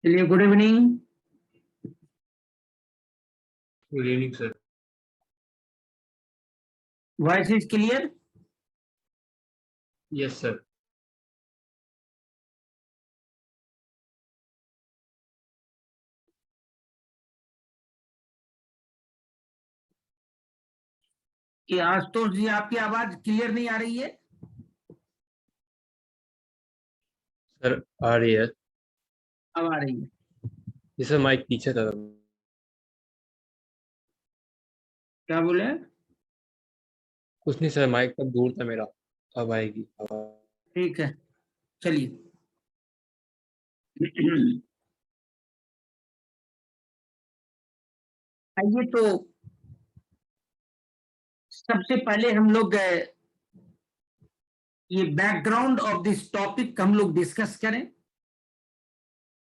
चलिए, good evening. Good evening sir. Voice is clear? Yes sir. कि आशुतोष जी, आपकी आवाज क्लियर नहीं आ रही है? सर आ रही है। अब आ रही है। जी सर, माइक पीछे था। क्या बोले? कुछ नहीं सर, माइक तक दूर था मेरा। अब आएगी आवाज। ठीक है, चलिए। आइए, तो सबसे पहले हम लोग ये बैकग्राउंड ऑफ दिस टॉपिक हम लोग डिस्कस करें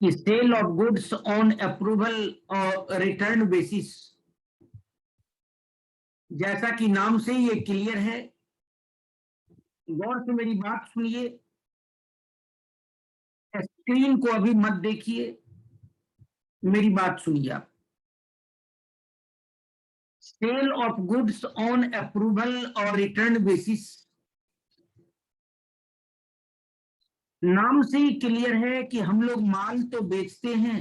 कि sale of goods on approval और रिटर्न बेसिस। जैसा कि नाम से ये क्लियर है, गौर से मेरी बात सुनिए। स्क्रीन को अभी मत देखिए, मेरी बात सुनिए आप। Sale of goods on approval और रिटर्न बेसिस, नाम से ही क्लियर है कि हम लोग माल तो बेचते हैं,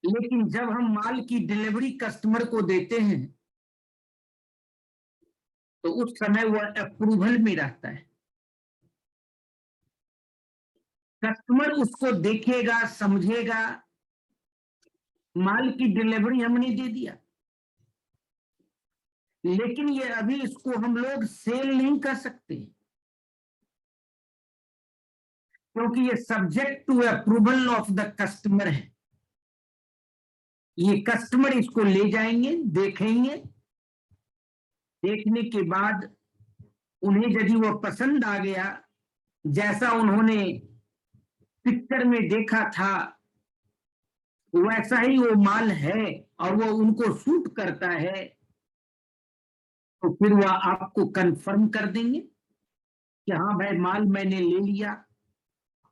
लेकिन जब हम माल की डिलीवरी कस्टमर को देते हैं तो उस समय वह अप्रूवल में रहता है। कस्टमर उसको देखेगा, समझेगा, माल की डिलीवरी हमने दे दिया, लेकिन ये अभी इसको हम लोग सेल नहीं कर सकते, क्योंकि ये subject to approval of the customer है। ये कस्टमर इसको ले जाएंगे, देखेंगे, देखने के बाद उन्हें यदि वो पसंद आ गया, जैसा उन्होंने पिक्चर में देखा था वैसा ही वो माल है और वो उनको सूट करता है, तो फिर वह आपको कंफर्म कर देंगे कि हाँ भाई, माल मैंने ले लिया।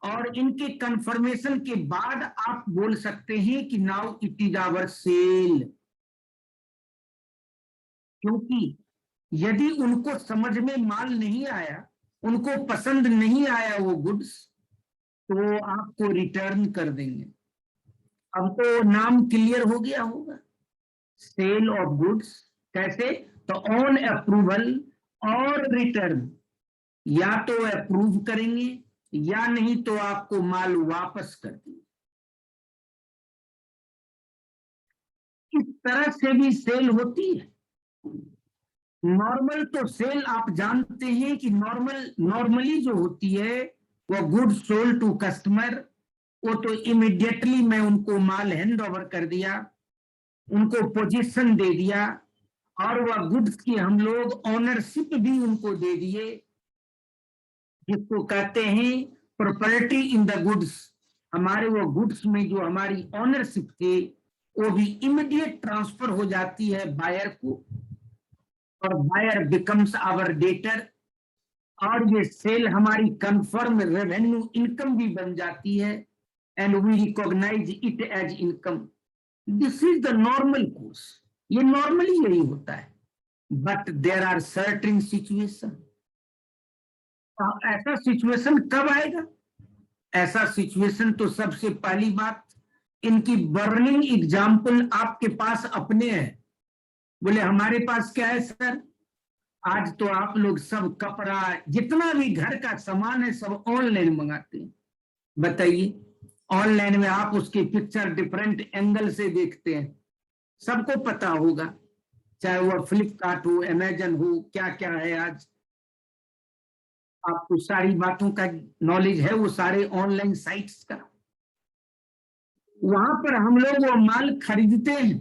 और इनके कंफर्मेशन के बाद आप बोल सकते हैं कि now it is our sale. क्योंकि यदि उनको समझ में माल नहीं आया, उनको पसंद नहीं आया वो गुड्स, तो वो आपको रिटर्न कर देंगे। अब तो नाम क्लियर हो गया होगा, सेल ऑफ गुड्स। कैसे? तो ऑन अप्रूवल और रिटर्न, या तो अप्रूव करेंगे या नहीं तो आपको माल वापस कर देंगे। इस तरह से भी सेल होती है। नॉर्मल तो सेल आप जानते हैं कि नॉर्मली जो होती है वो गुड सोल्ड टू कस्टमर, वो तो इमीडिएटली मैं उनको माल हैंड ओवर कर दिया, उनको पोजीशन दे दिया और वह गुड्स की हम लोग ऑनरशिप भी उनको दे दिए, जिसको कहते हैं प्रॉपर्टी इन द गुड्स। हमारे वो गुड्स में जो हमारी ऑनरशिप थे वो भी इमीडिएट ट्रांसफर हो जाती है बायर को, और बायर बिकम्स आवर डेटर, और ये सेल हमारी कंफर्म रेवेन्यू इनकम भी बन जाती है, and we recognise it as income. This is the normal course, ये नॉर्मली यही होता है। But there are certain situation. ऐसा सिचुएशन कब आएगा? ऐसा सिचुएशन तो सबसे पहली बात, इनकी बर्निंग एग्जाम्पल आपके पास अपने हैं। बोले हमारे पास क्या है सर? आज तो आप लोग सब कपड़ा, जितना भी घर का सामान है सब ऑनलाइन मंगाते हैं। बताइए, ऑनलाइन में आप उसकी पिक्चर डिफरेंट एंगल से देखते हैं, सबको पता होगा, चाहे वह फ्लिपकार्ट हो, अमेजन हो, क्या क्या है आज आपको सारी बातों का नॉलेज है, वो सारे ऑनलाइन साइट्स का। वहां पर हम लोग वो माल खरीदते हैं,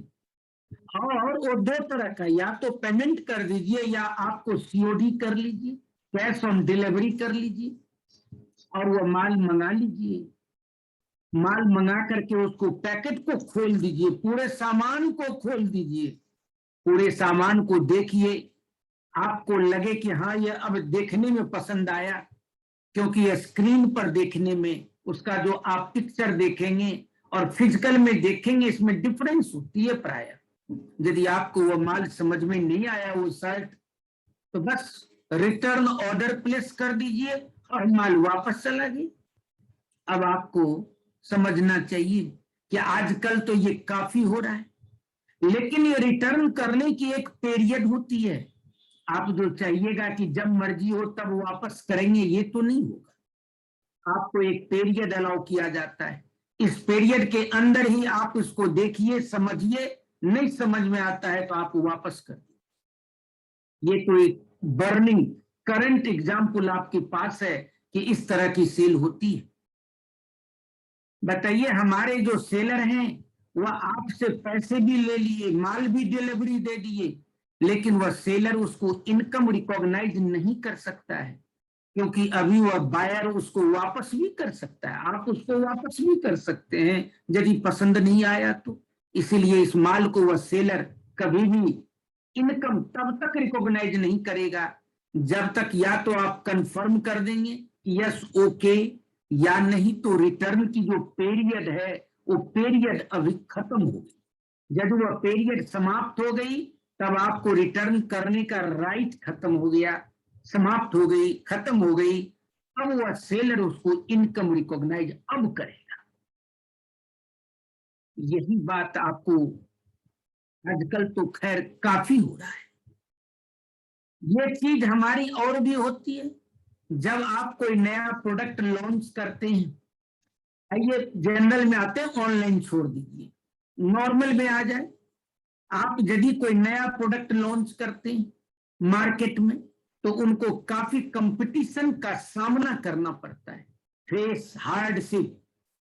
और वो दो तरह का, या तो पेमेंट कर दीजिए या आपको सीओडी कर लीजिए, कैश ऑन डिलीवरी कर लीजिए और वो माल मंगा लीजिए। माल मंगा करके उसको पैकेट को खोल दीजिए, पूरे सामान को खोल दीजिए, पूरे सामान को देखिए, आपको लगे कि हाँ ये अब देखने में पसंद आया, क्योंकि ये स्क्रीन पर देखने में उसका जो आप पिक्चर देखेंगे और फिजिकल में देखेंगे इसमें डिफरेंस होती है प्राय। यदि आपको वो माल समझ में नहीं आया, वो शर्ट, तो बस रिटर्न ऑर्डर प्लेस कर दीजिए और माल वापस चला गया। अब आपको समझना चाहिए कि आजकल तो ये काफी हो रहा है, लेकिन ये रिटर्न करने की एक पीरियड होती है। आप जो चाहिएगा कि जब मर्जी हो तब वापस करेंगे, ये तो नहीं होगा। आपको एक पीरियड अलाउ किया जाता है, इस पीरियड के अंदर ही आप इसको देखिए, समझिए, नहीं समझ में आता है तो आप वापस कर दीजिए। ये तो एक बर्निंग करंट एग्जाम्पल आपके पास है कि इस तरह की सेल होती है। बताइए, हमारे जो सेलर हैं वह आपसे पैसे भी ले लिए, माल भी डिलीवरी दे दिए, लेकिन वह सेलर उसको इनकम रिकॉग्नाइज नहीं कर सकता है, क्योंकि अभी वह बायर उसको वापस भी कर सकता है, आप उसको वापस भी कर सकते हैं यदि पसंद नहीं आया तो। इसीलिए इस माल को वह सेलर कभी भी इनकम तब तक रिकॉग्नाइज नहीं करेगा जब तक या तो आप कंफर्म कर देंगे यस ओके, या नहीं तो रिटर्न की जो पीरियड है वो पीरियड अभी खत्म हो गई। जब वह पीरियड समाप्त हो गई तब आपको रिटर्न करने का राइट खत्म हो गया, समाप्त हो गई, खत्म हो गई। अब वह सेलर उसको इनकम रिकॉग्नाइज अब करेगा। यही बात आपको आजकल तो खैर काफी हो रहा है। ये चीज हमारी और भी होती है जब आप कोई नया प्रोडक्ट लॉन्च करते हैं। आइए जनरल में आते हैं, ऑनलाइन छोड़ दीजिए, नॉर्मल में आ जाए। आप यदि कोई नया प्रोडक्ट लॉन्च करते हैं मार्केट में तो उनको काफी कंपटीशन का सामना करना पड़ता है, फेस हार्डशिप,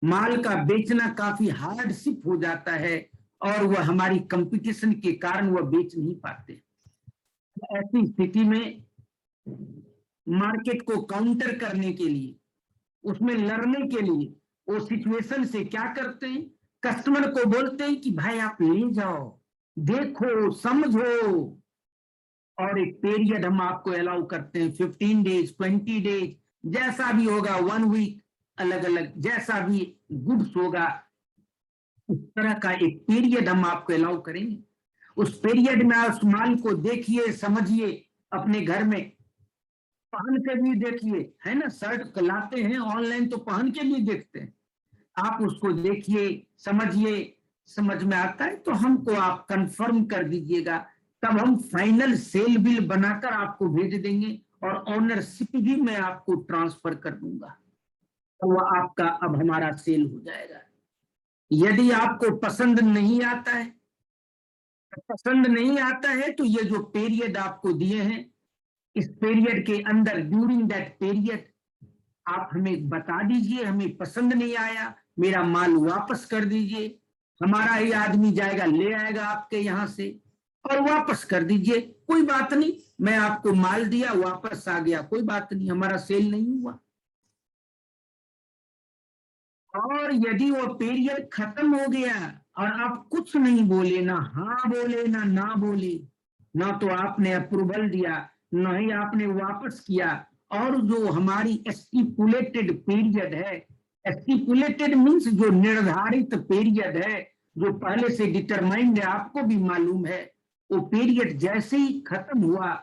माल का बेचना काफी हार्डशिप हो जाता है और वह हमारी कंपटीशन के कारण वह बेच नहीं पाते। ऐसी स्थिति में मार्केट को काउंटर करने के लिए, उसमें लड़ने के लिए वो सिचुएशन से क्या करते हैं, कस्टमर को बोलते हैं कि भाई आप ले जाओ, देखो, समझो, और एक पीरियड हम आपको अलाउ करते हैं, 15 डेज, 20 डेज, जैसा भी होगा, 1 वीक, अलग अलग जैसा भी गुड्स होगा उस तरह का एक पीरियड हम आपको अलाउ करेंगे। उस पीरियड में उस माल को देखिए, समझिए, अपने घर में पहन के भी देखिए, है ना, शर्ट लाते हैं ऑनलाइन तो पहन के भी देखते हैं, आप उसको देखिए, समझिए, समझ में आता है तो हमको आप कंफर्म कर दीजिएगा, तब हम फाइनल सेल बिल बनाकर आपको भेज देंगे और ऑनरशिप भी मैं आपको ट्रांसफर कर दूंगा। तो वह आपका अब हमारा सेल हो जाएगा। यदि आपको पसंद नहीं आता है, तो ये जो पीरियड आपको दिए हैं, इस पीरियड के अंदर ड्यूरिंग दैट पीरियड आप हमें बता दीजिए, हमें पसंद नहीं आया, मेरा माल वापस कर दीजिए। हमारा ही आदमी जाएगा, ले आएगा आपके यहाँ से और वापस कर दीजिए, कोई बात नहीं। मैं आपको माल दिया, वापस आ गया, कोई बात नहीं, हमारा सेल नहीं हुआ। और यदि वो पीरियड खत्म हो गया और आप कुछ नहीं बोले, ना हाँ बोले ना बोले, ना तो आपने अप्रूवल दिया, ना ही आपने वापस किया, और जो हमारी स्टिपुलेटेड पीरियड है, स्टिपुलेटेड मीन्स जो निर्धारित पीरियड है, जो पहले से डिटरमाइंड है, आपको भी मालूम है, वो पीरियड जैसे ही खत्म हुआ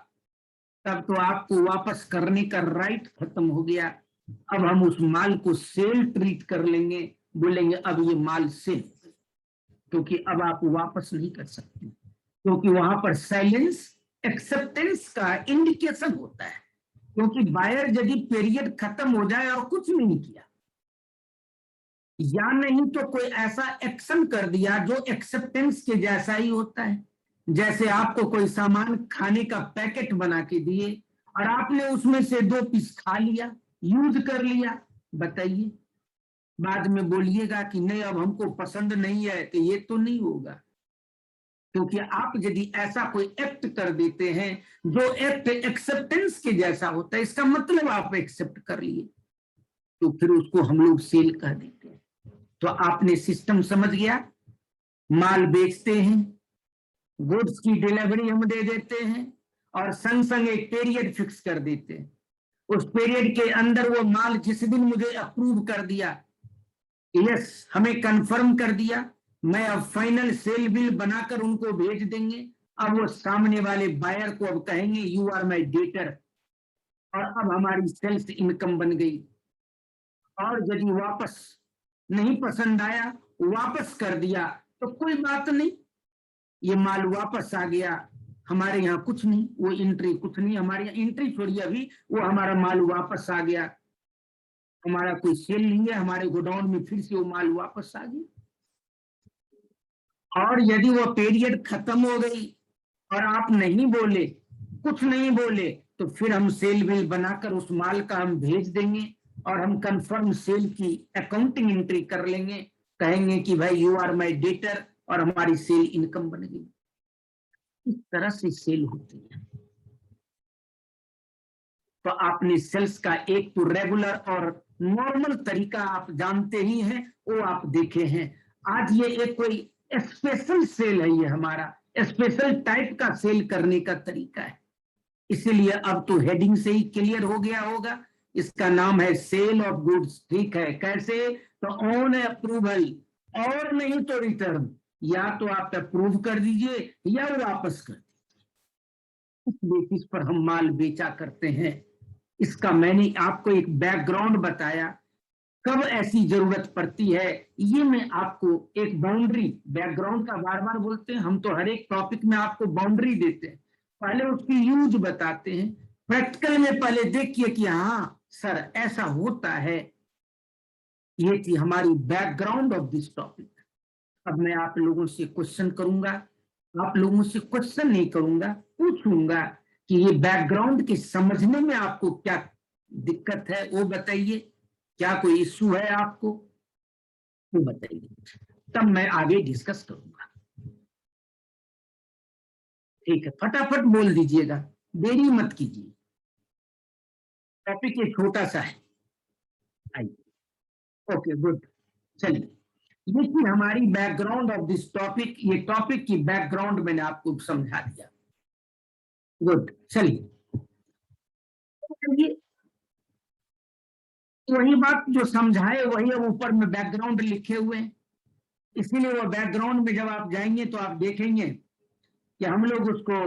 तब तो आपको वापस करने का राइट खत्म हो गया। अब हम उस माल को सेल ट्रीट कर लेंगे, बोलेंगे अब ये माल सेल, क्योंकि अब आप वापस नहीं कर सकते, क्योंकि वहां पर साइलेंस एक्सेप्टेंस का इंडिकेशन होता है। क्योंकि बायर यदि पीरियड खत्म हो जाए और कुछ नहीं किया, या नहीं तो कोई ऐसा एक्शन कर दिया जो एक्सेप्टेंस के जैसा ही होता है, जैसे आपको कोई सामान खाने का पैकेट बना के दिए और आपने उसमें से 2 पीस खा लिया, यूज कर लिया, बताइए, बाद में बोलिएगा कि नहीं अब हमको पसंद नहीं है, तो ये तो नहीं होगा। क्योंकि आप यदि ऐसा कोई एक्ट कर देते हैं जो एक्ट एक्सेप्टेंस के जैसा होता है, इसका मतलब आप एक्सेप्ट कर लिए, तो फिर उसको हम लोग सेल कह देते हैं। तो आपने सिस्टम समझ गया, माल बेचते हैं, गुड्स की डिलीवरी हम दे देते हैं और संग संग एक पीरियड फिक्स कर देते हैं। उस पीरियड के अंदर वो माल जिस दिन मुझे अप्रूव कर दिया, यस हमें कंफर्म कर दिया, मैं अब फाइनल सेल बिल बनाकर उनको भेज देंगे। अब वो सामने वाले बायर को अब कहेंगे यू आर माई डेटर, और अब हमारी सेल्स इनकम बन गई। और यदि वापस नहीं पसंद आया, वापस कर दिया, तो कोई बात नहीं, ये माल वापस आ गया, हमारे यहाँ कुछ नहीं, वो एंट्री कुछ नहीं, हमारे यहाँ एंट्री छोड़िए अभी, वो हमारा माल वापस आ गया, हमारा कोई सेल नहीं है, हमारे गोडाउन में फिर से वो माल वापस आ गया। और यदि वो पीरियड खत्म हो गई और आप नहीं बोले, कुछ नहीं बोले, तो फिर हम सेल बिल बनाकर उस माल का हम भेज देंगे और हम कंफर्म सेल की अकाउंटिंग एंट्री कर लेंगे, कहेंगे कि भाई यू आर माय डेटर, और हमारी सेल इनकम बन गई। इस तरह से सेल होती है। तो आपने सेल्स का एक तो रेगुलर और नॉर्मल तरीका आप जानते ही हैं, वो आप देखे हैं। आज ये एक कोई स्पेशल सेल है, ये हमारा स्पेशल टाइप का सेल करने का तरीका है, इसीलिए अब तो हेडिंग से ही क्लियर हो गया होगा। इसका नाम है सेल ऑफ गुड्स, ठीक है। कैसे? तो ऑन अप्रूवल, और नहीं तो रिटर्न, या तो आप अप्रूव कर दीजिए या वापस कर दीजिए। इस बेसिस पर हम माल बेचा करते हैं। इसका मैंने आपको एक बैकग्राउंड बताया, कब ऐसी जरूरत पड़ती है, ये मैं आपको एक बाउंड्री, बैकग्राउंड का बार बार बोलते हैं हम, तो हर एक टॉपिक में आपको बाउंड्री देते हैं, पहले उसकी यूज बताते हैं, प्रैक्टिकल में पहले देखिए कि हाँ सर ऐसा होता है। ये थी हमारी बैकग्राउंड ऑफ दिस टॉपिक। अब मैं आप लोगों से क्वेश्चन करूंगा, आप लोगों से क्वेश्चन नहीं करूंगा, पूछूंगा कि ये बैकग्राउंड के समझने में आपको क्या दिक्कत है वो बताइए, क्या कोई इश्यू है आपको वो बताइए, तब मैं आगे डिस्कस करूंगा। ठीक है, फटाफट बोल दीजिएगा, देरी मत कीजिए, टॉपिक ये छोटा सा है। आइए, ओके गुड। चलिए, ये थी हमारी बैकग्राउंड ऑफ दिस टॉपिक, ये टॉपिक की बैकग्राउंड मैंने आपको समझा दिया। गुड, चलिए वही बात जो समझाए वही अब ऊपर में बैकग्राउंड लिखे हुए हैं, इसीलिए वो बैकग्राउंड में जब आप जाएंगे तो आप देखेंगे कि हम लोग उसको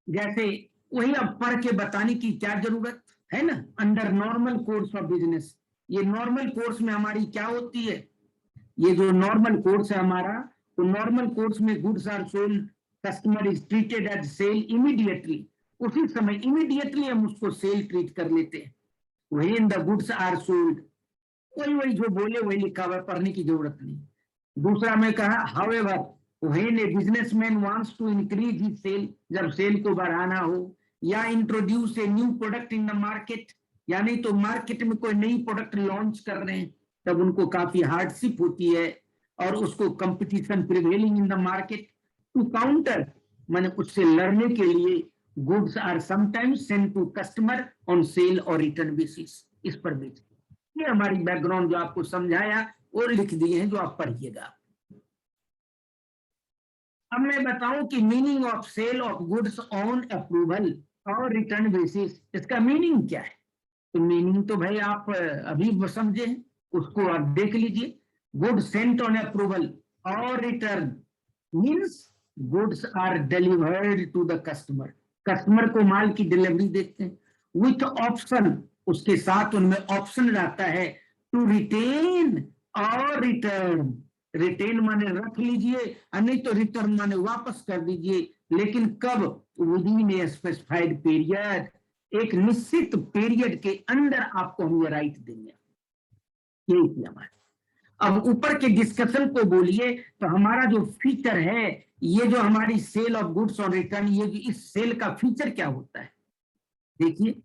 जैसे वही अब पढ़ के बताने की क्या जरूरत है ना। Under normal course of business, ये नॉर्मल कोर्स में हमारी क्या होती है, ये जो नॉर्मल कोर्स है हमारा, तो नॉर्मल कोर्स में goods are sold, customer is treated as sale immediately, उसी समय इमीडिएटली हम उसको सेल ट्रीट कर लेते हैं। When the goods are sold, वही जो बोले वही लिखा हुआ है, पढ़ने की जरूरत नहीं। दूसरा मैं कहा however when a businessman wants to increase his sale, जब सेल को बढ़ाना हो, या introduce a new product in the market, यानी तो मार्केट में कोई नई प्रोडक्ट लॉन्च कर रहे हैं, तब उनको काफी हार्डशिप होती है और उसको competition prevailing in the market to counter, माने उससे लड़ने के लिए goods are sometimes send to customer on sale और रिटर्न बेसिस, इस पर बेच। ये हमारी बैकग्राउंड जो आपको समझाया वो लिख दिए हैं, जो आप पढ़िएगा। अब मैं बताऊं कि meaning of sale of goods on approval और रिटर्न बेसिस, इसका मीनिंग क्या है। तो मीनिंग तो भाई आप अभी समझे हैं, उसको आप देख लीजिए। गुड सेंट ऑन अप्रूवल और return means goods are delivered to the customer, customer को माल की डिलीवरी देते हैं, विथ ऑप्शन, उसके साथ उनमें ऑप्शन रहता है, टू रिटेन और रिटर्न, रिटेन माने रख लीजिए, नहीं तो रिटर्न माने वापस कर दीजिए, लेकिन कब, विदिन ए स्पेसिफाइड पीरियड, एक निश्चित पीरियड के अंदर आपको हम ये राइट देंगे। यही थी हमारे। अब ऊपर के डिस्कशन को बोलिए, तो हमारा जो फीचर है, ये जो हमारी सेल ऑफ गुड्स और रिटर्न, ये इस सेल का फीचर क्या होता है, देखिए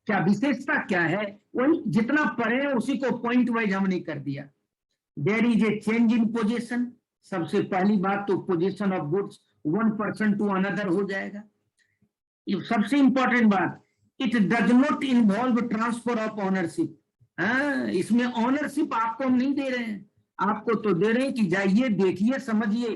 क्या विशेषता क्या है, वही जितना पढ़े उसी को पॉइंट वाइज हमने कर दिया। There is a change in position, सबसे पहली बात तो position of goods one person to another हो जाएगा। सबसे इंपॉर्टेंट बात, it does not involve transfer of ownership, इसमें ऑनरशिप आपको हम नहीं दे रहे हैं, आपको तो दे रहे हैं कि जाइए देखिए समझिए।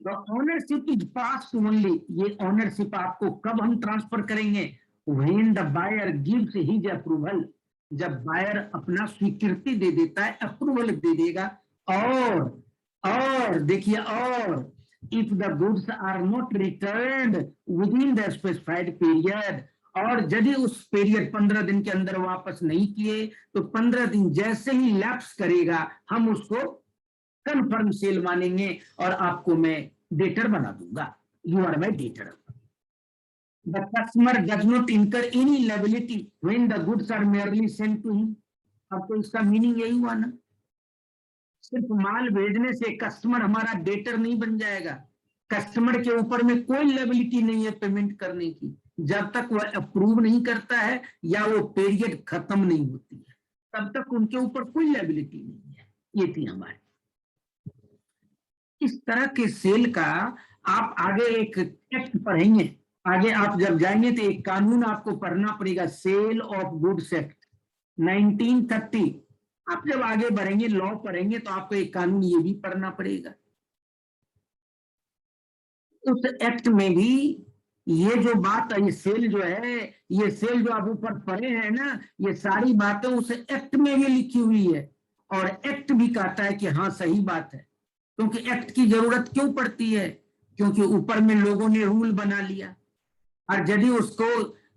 The ownership is passed only, ये ऑनरशिप आपको कब हम ट्रांसफर करेंगे, when the buyer gives his approval, जब बायर अपना स्वीकृति दे देता है, अप्रूवल दे देगा। और देखिए, और if the goods are not returned within the specified period, और यदि उस पीरियड 15 दिन के अंदर वापस नहीं किए, तो 15 दिन जैसे ही लैप्स करेगा, हम उसको कंफर्म सेल मानेंगे और आपको मैं डेटर बना दूंगा, you are my debtor. The customer does not incur any liability when the goods are merely sent to him। अब तो इसका मीनिंग यही हुआ ना, सिर्फ माल भेजने से कस्टमर हमारा डेटर नहीं बन जाएगा, कस्टमर के ऊपर में कोई लायबिलिटी नहीं है पेमेंट करने की, जब तक वह अप्रूव नहीं करता है या वो पीरियड खत्म नहीं होती है, तब तक उनके ऊपर कोई लायबिलिटी नहीं है। ये थी हमारी। इस तरह के सेल का आप आगे एक एक्ट पढ़ेंगे, आगे आप जब जाएंगे तो एक कानून आपको पढ़ना पड़ेगा, सेल ऑफ गुड्स एक्ट 1930। आप जब आगे बढ़ेंगे, लॉ पढ़ेंगे, तो आपको एक कानून ये भी पढ़ना पड़ेगा। उस एक्ट में भी ये जो बात है, ये सेल जो है, ये सेल जो आप ऊपर पढ़े हैं ना, ये सारी बातें उस एक्ट में भी लिखी हुई है, और एक्ट भी कहता है कि हाँ सही बात है। क्योंकि एक्ट की जरूरत क्यों पड़ती है, क्योंकि ऊपर में लोगों ने रूल बना लिया, और यदि उसको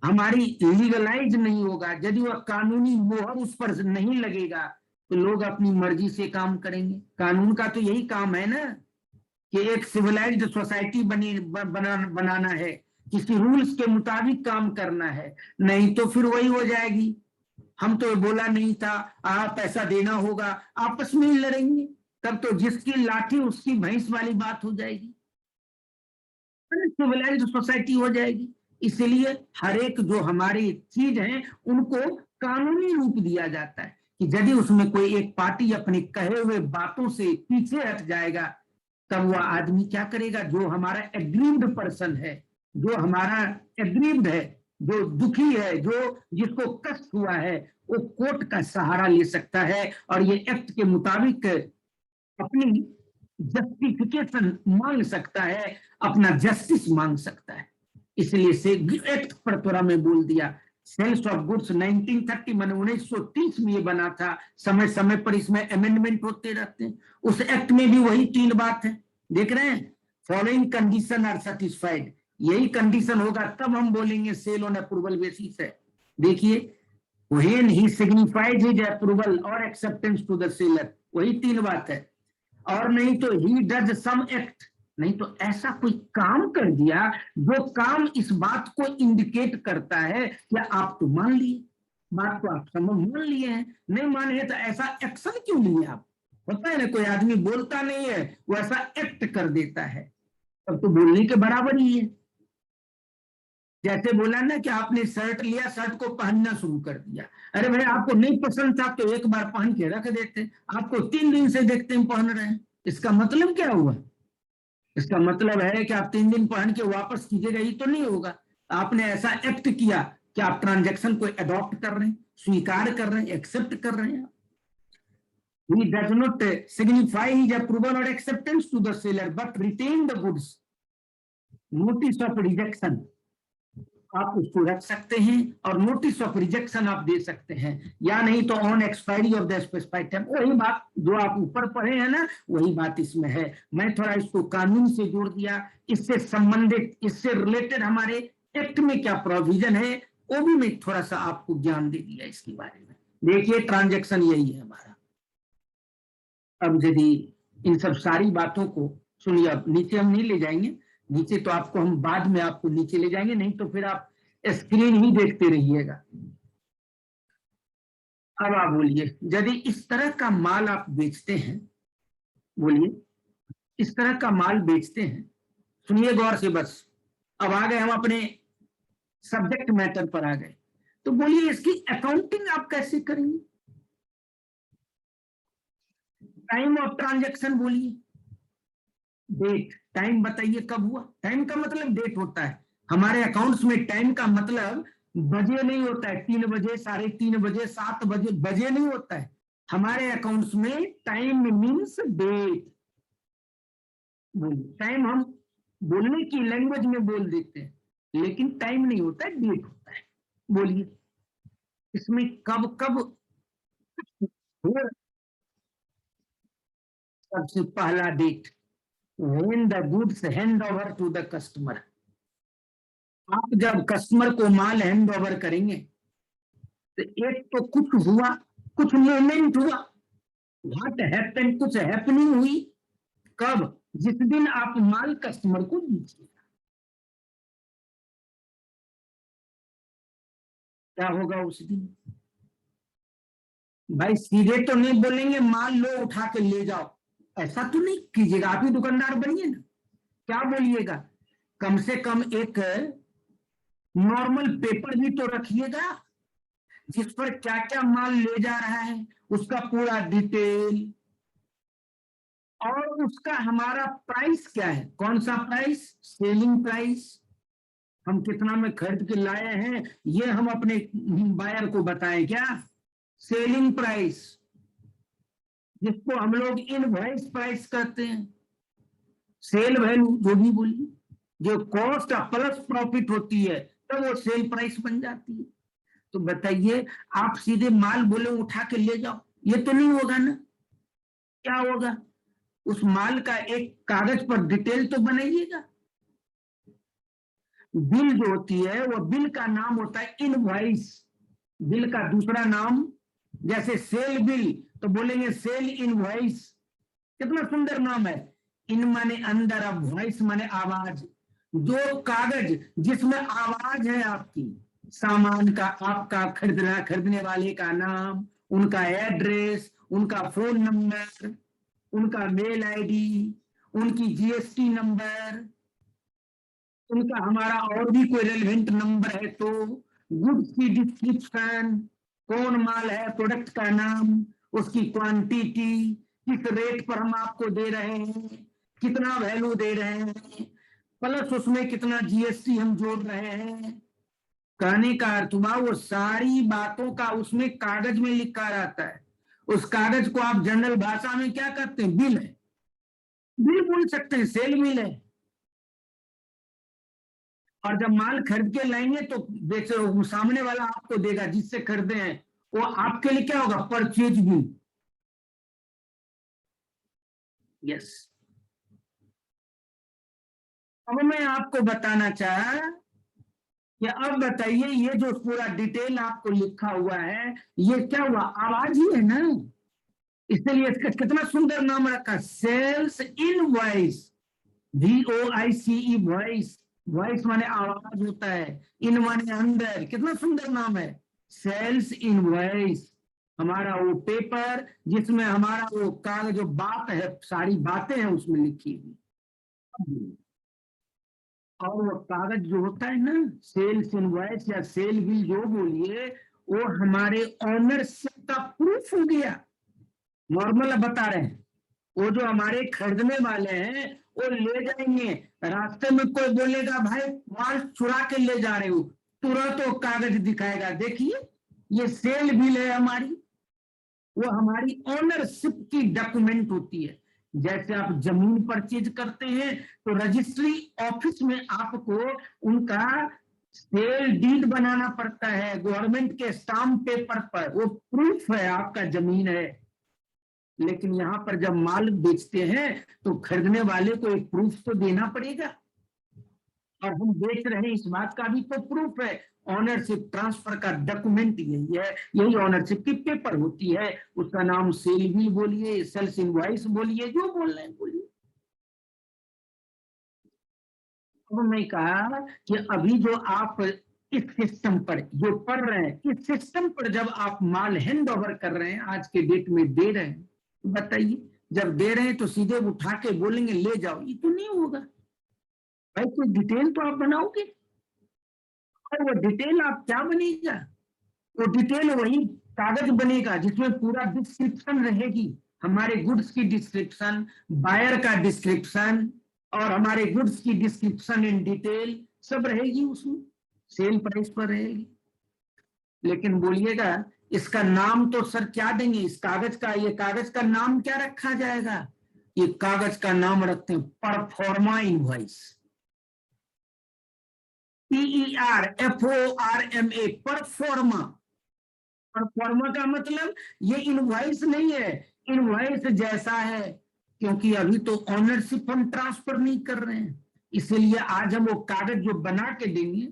हमारी लीगलाइज नहीं होगा, यदि वह कानूनी मोहर उस पर नहीं लगेगा, तो लोग अपनी मर्जी से काम करेंगे। कानून का तो यही काम है ना, कि एक सिविलाइज्ड सोसाइटी बनाना है, किसी रूल्स के मुताबिक काम करना है, नहीं तो फिर वही हो जाएगी, हम तो बोला नहीं था, पैसा देना होगा, आपस में ही लड़ेंगे, तब तो जिसकी लाठी उसकी भैंस वाली बात हो जाएगी, सिविलाइज्ड सोसाइटी हो जाएगी। इसलिए हर एक जो हमारी चीज है उनको कानूनी रूप दिया जाता है, कि यदि उसमें कोई एक पार्टी अपने कहे हुए बातों से पीछे हट जाएगा, तब वह आदमी क्या करेगा, जो हमारा एग्रीव्ड पर्सन है, जो हमारा एग्रीव्ड है, जो दुखी है, जो जिसको कष्ट हुआ है, वो कोर्ट का सहारा ले सकता है, और ये एक्ट के मुताबिक अपनी जस्टिफिकेशन मांग सकता है, अपना जस्टिस मांग सकता है। इसलिए से एक्ट पर थोड़ा मैं बोल दिया, सेल्स ऑफ गुड्स 1930 मैंने 1930 में ये बना था, समय समय पर इसमें अमेंडमेंट होते रहते हैं। उस एक्ट में भी वही 3 बात है, देख रहे हैं, फॉलोइंग कंडीशन आर सेटिस्फाइड, यही कंडीशन होगा तब हम बोलेंगे सेल ऑन अप्रूवल बेसिस है। देखिए, when he signified his approval और एक्सेप्टेंस टू द सेलर, वही 3 बात है। और नहीं तो ही डज सम एक्ट, नहीं तो ऐसा कोई काम कर दिया जो काम इस बात को इंडिकेट करता है कि आप तो मान लिए, बात को आप समझ मान लिए हैं, नहीं माने तो ऐसा एक्शन क्यों लिए आप? होता है ना, कोई आदमी बोलता नहीं है, वो ऐसा एक्ट कर देता है, तब तो बोलने के बराबर ही है। जैसे बोला ना कि आपने शर्ट लिया, शर्ट को पहनना शुरू कर दिया, अरे भाई आपको नहीं पसंद था तो एक बार पहन के रख देते, आपको 3 दिन से देखते हैं पहन रहे हैं, इसका मतलब क्या हुआ? इसका मतलब है कि आप 3 दिन पहन के वापस कीजिएगा, ये तो नहीं होगा। आपने ऐसा एक्ट किया कि आप ट्रांजैक्शन को अडॉप्ट कर रहे हैं, स्वीकार कर रहे हैं, एक्सेप्ट कर रहे हैं। He does not signify his approval or acceptance to the seller, but retain the goods. Notice of rejection आप उसको रख सकते हैं और नोटिस ऑफ रिजेक्शन आप दे सकते हैं, या नहीं तो on expiry of the specified time. वही बात जो आप ऊपर पढ़े हैं ना, वही बात इसमें है। मैं थोड़ा इसको कानून से जोड़ दिया, इससे संबंधित, इससे रिलेटेड हमारे एक्ट में क्या प्रोविजन है वो भी मैं थोड़ा सा आपको ज्ञान दे दिया इसके बारे में। देखिए ट्रांजेक्शन यही है हमारा। अब यदि इन सब सारी बातों को सुनिए, अब नीचे हम नहीं ले जाएंगे, नीचे तो आपको हम बाद में आपको नीचे ले जाएंगे, नहीं तो फिर आप स्क्रीन ही देखते रहिएगा। अब आप बोलिए, यदि इस तरह का माल आप बेचते हैं, बोलिए इस तरह का माल बेचते हैं, सुनिए गौर से बस, अब आ गए हम अपने सब्जेक्ट मैटर पर आ गए, तो बोलिए इसकी अकाउंटिंग आप कैसे करेंगे? टाइम ऑफ ट्रांजैक्शन बोलिए, डेट, टाइम बताइए कब हुआ। टाइम का मतलब डेट होता है, हमारे अकाउंट्स में टाइम का मतलब बजे नहीं होता है, 3 बजे, 3:30 बजे, 7 बजे, बजे नहीं होता है। हमारे अकाउंट्स में टाइम मीन्स डेट। टाइम हम बोलने की लैंग्वेज में बोल देते हैं, लेकिन टाइम नहीं होता है, डेट होता है। बोलिए इसमें कब कब हो। सबसे पहला date, when the goods hand over to the customer। आप जब कस्टमर को माल हैंड ओवर करेंगे तो एक तो कुछ हुआ, कुछ मूवमेंट हुआ, व्हाट हैपन, कुछ हैपनिंग हुई। कब? जिस दिन आप माल कस्टमर को दीजिए, क्या होगा उस दिन? भाई सीधे तो नहीं बोलेंगे माल लो उठा के ले जाओ, ऐसा तो नहीं कीजिएगा, आप ही दुकानदार बनिए ना। क्या बोलिएगा? कम से कम एक नॉर्मल पेपर भी तो रखिएगा जिस पर क्या क्या माल ले जा रहा है, उसका पूरा डिटेल, और उसका हमारा प्राइस क्या है। कौन सा प्राइस? Selling price. हम कितना में खरीद के लाए हैं ये हम अपने बायर को बताएं क्या? सेलिंग प्राइस, जिसको हम लोग इनवॉइस प्राइस कहते हैं। सेल वैल्यू जो भी बोलिए, जो कॉस्ट प्लस प्रॉफिट होती है तब वो सेल प्राइस बन जाती है। तो बताइए, आप सीधे माल बोले उठा के ले जाओ, ये तो नहीं होगा ना। क्या होगा? उस माल का एक कागज पर डिटेल तो बनाइएगा। बिल जो होती है वो बिल का नाम होता है इनवॉइस। बिल का दूसरा नाम, जैसे सेल बिल तो बोलेंगे सेल इनवॉइस। कितना सुंदर नाम है। इन माने अंदर, अब वॉइस माने आवाज। जो कागज जिसमें आवाज है आपकी, सामान का, आपका खरीदने वाले का नाम, उनका एड्रेस, उनका फोन नंबर, उनका मेल आईडी, उनकी जीएसटी नंबर, उनका हमारा और भी कोई रेलेवेंट नंबर है तो, गुड्स की डिस्क्रिप्शन, कौन माल है, प्रोडक्ट का नाम, उसकी क्वांटिटी, किस रेट पर हम आपको दे रहे हैं, कितना वैल्यू दे रहे हैं, प्लस उसमें कितना जीएसटी हम जोड़ रहे हैं। कहने का अर्थ हुआ वो सारी बातों का उसमें कागज में लिखा रहता है। उस कागज को आप जनरल भाषा में क्या कहते हैं? बिल है। बिल बोल सकते हैं, सेल बिल है। और जब माल खरीद के लाएंगे तो बेचो, सामने वाला आपको देगा जिससे खरीदे हैं, वो आपके लिए क्या होगा? Purchase bill. यस। अब मैं आपको बताना चाहा कि अब बताइए ये जो पूरा डिटेल आपको लिखा हुआ है ये क्या हुआ? आवाज ही है ना। इसलिए इसका कितना सुंदर नाम रखा, sales invoice. VOICE, voice. Voice माने आवाज होता है, इन माने अंदर। कितना सुंदर नाम है। सेल्स इनवॉइस, हमारा वो पेपर जिसमें हमारा वो कागज जो बात है, सारी बातें हैं उसमें लिखी हुई। और वो कागज जो होता है ना, सेल्स इनवॉइस या सेल बिल जो बोलिए, वो हमारे ओनरशिप का प्रूफ हो गया। नॉर्मल बता रहे हैं, वो जो हमारे खरीदने वाले हैं वो ले जाएंगे, रास्ते में कोई बोलेगा भाई माल चुरा के ले जा रहे हो, तुरंत वो कागज दिखाएगा, देखिए ये सेल बिल है हमारी। वो हमारी ओनरशिप की डॉक्यूमेंट होती है। जैसे आप जमीन परचेज करते हैं तो रजिस्ट्री ऑफिस में आपको उनका सेल डीड बनाना पड़ता है, गवर्नमेंट के स्टाम्प पेपर पर, वो प्रूफ है आपका जमीन है। लेकिन यहाँ पर जब माल बेचते हैं तो खरीदने वाले को एक प्रूफ तो देना पड़ेगा, और हम बेच रहे हैं इस बात का भी तो प्रूफ है। ऑनरशिप ट्रांसफर का डॉक्यूमेंट यही है, यही ऑनरशिप की पेपर होती है। उसका नाम सेल बिल बोलिए, सेल्स इनवॉइस बोलिए, जो बोल रहे हैं बोलिए। तो मैं कहा कि अभी जो आप इस सिस्टम पर जो पढ़ रहे हैं, इस सिस्टम पर जब आप माल हैंड ओवर कर रहे हैं, आज के डेट में दे रहे हैं, तो बताइए जब दे रहे हैं तो सीधे उठा के बोलेंगे ले जाओ, ये तो नहीं होगा भाई। कोई डिटेल तो आप बनाओगे, और वो डिटेल आप क्या बनेगा, वो डिटेल वही कागज बनेगा जिसमें पूरा डिस्क्रिप्शन रहेगी, हमारे गुड्स की डिस्क्रिप्शन, बायर का डिस्क्रिप्शन, और हमारे गुड्स की डिस्क्रिप्शन इन डिटेल सब रहेगी उसमें, सेल प्राइस पर रहेगी। लेकिन बोलिएगा इसका नाम तो सर क्या देंगे, इस कागज का, ये कागज का नाम क्या रखा जाएगा? ये कागज का नाम रखते हैं proforma invoice, PERFORMA, pro forma. Pro forma का मतलब ये इनवॉइस नहीं है, इनवॉइस जैसा है, क्योंकि अभी तो ऑनरशिप हम ट्रांसफर नहीं कर रहे हैं, इसीलिए आज हम वो कागज जो बना के देंगे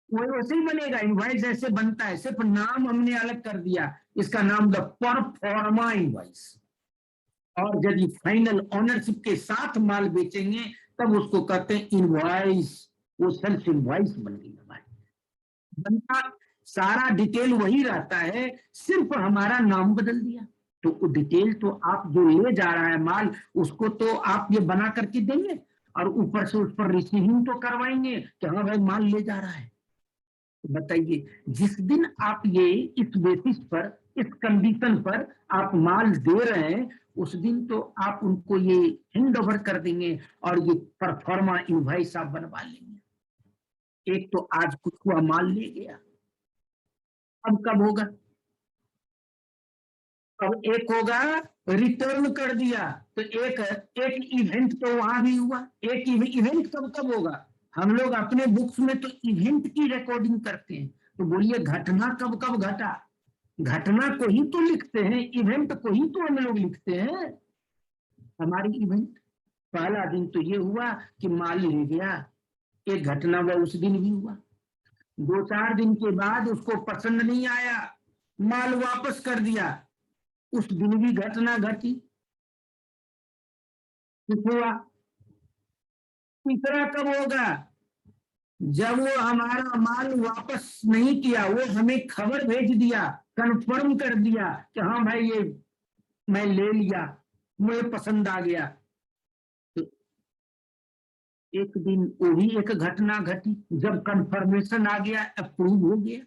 वो वैसे ही बनेगा, इनवॉइस ऐसे बनता है, सिर्फ नाम हमने अलग कर दिया, इसका नाम द परफॉर्मा इनवॉइस। और यदि फाइनल ऑनरशिप के साथ माल बेचेंगे तब उसको कहते हैं इनवॉइस, वो सेल्फ इनवॉइस बन गई हमारी। बनता सारा डिटेल वही रहता है, सिर्फ हमारा नाम बदल दिया। तो वो डिटेल तो आप जो ले जा रहा है माल, उसको तो आप ये बना करके देंगे, और ऊपर से उस पर रिसीविंग तो करवाएंगे कि हाँ भाई माल ले जा रहा है। तो बताइए जिस दिन आप ये इस बेसिस पर, इस कंडीशन पर आप माल दे रहे हैं, उस दिन तो आप उनको ये हैंड ओवर कर देंगे, और ये परफॉर्मा इनवॉइस आप बनवा लेंगे। एक तो आज कुछ हुआ माल ले गया, अब कब होगा? अब एक होगा रिटर्न कर दिया, तो एक एक इवेंट तो वहां भी हुआ। एक इवेंट कब कब होगा? हम लोग अपने बुक्स में तो इवेंट की रिकॉर्डिंग करते हैं, तो बोलिए घटना कब कब घटा? घटना को ही तो लिखते हैं, इवेंट को ही तो हम लोग लिखते हैं। हमारी इवेंट पहला दिन तो ये हुआ कि माल ले गया, एक घटना वह उस दिन भी हुआ। 2-4 दिन के बाद उसको पसंद नहीं आया, माल वापस कर दिया, उस दिन भी घटना घटी। हुआ तीसरा कब होगा? जब वो हमारा माल वापस नहीं किया, वो हमें खबर भेज दिया, कंफर्म कर दिया कि हाँ भाई ये मैं ले लिया, मुझे पसंद आ गया, तो एक दिन वो भी एक घटना घटी, जब कंफर्मेशन आ गया, अप्रूव हो गया।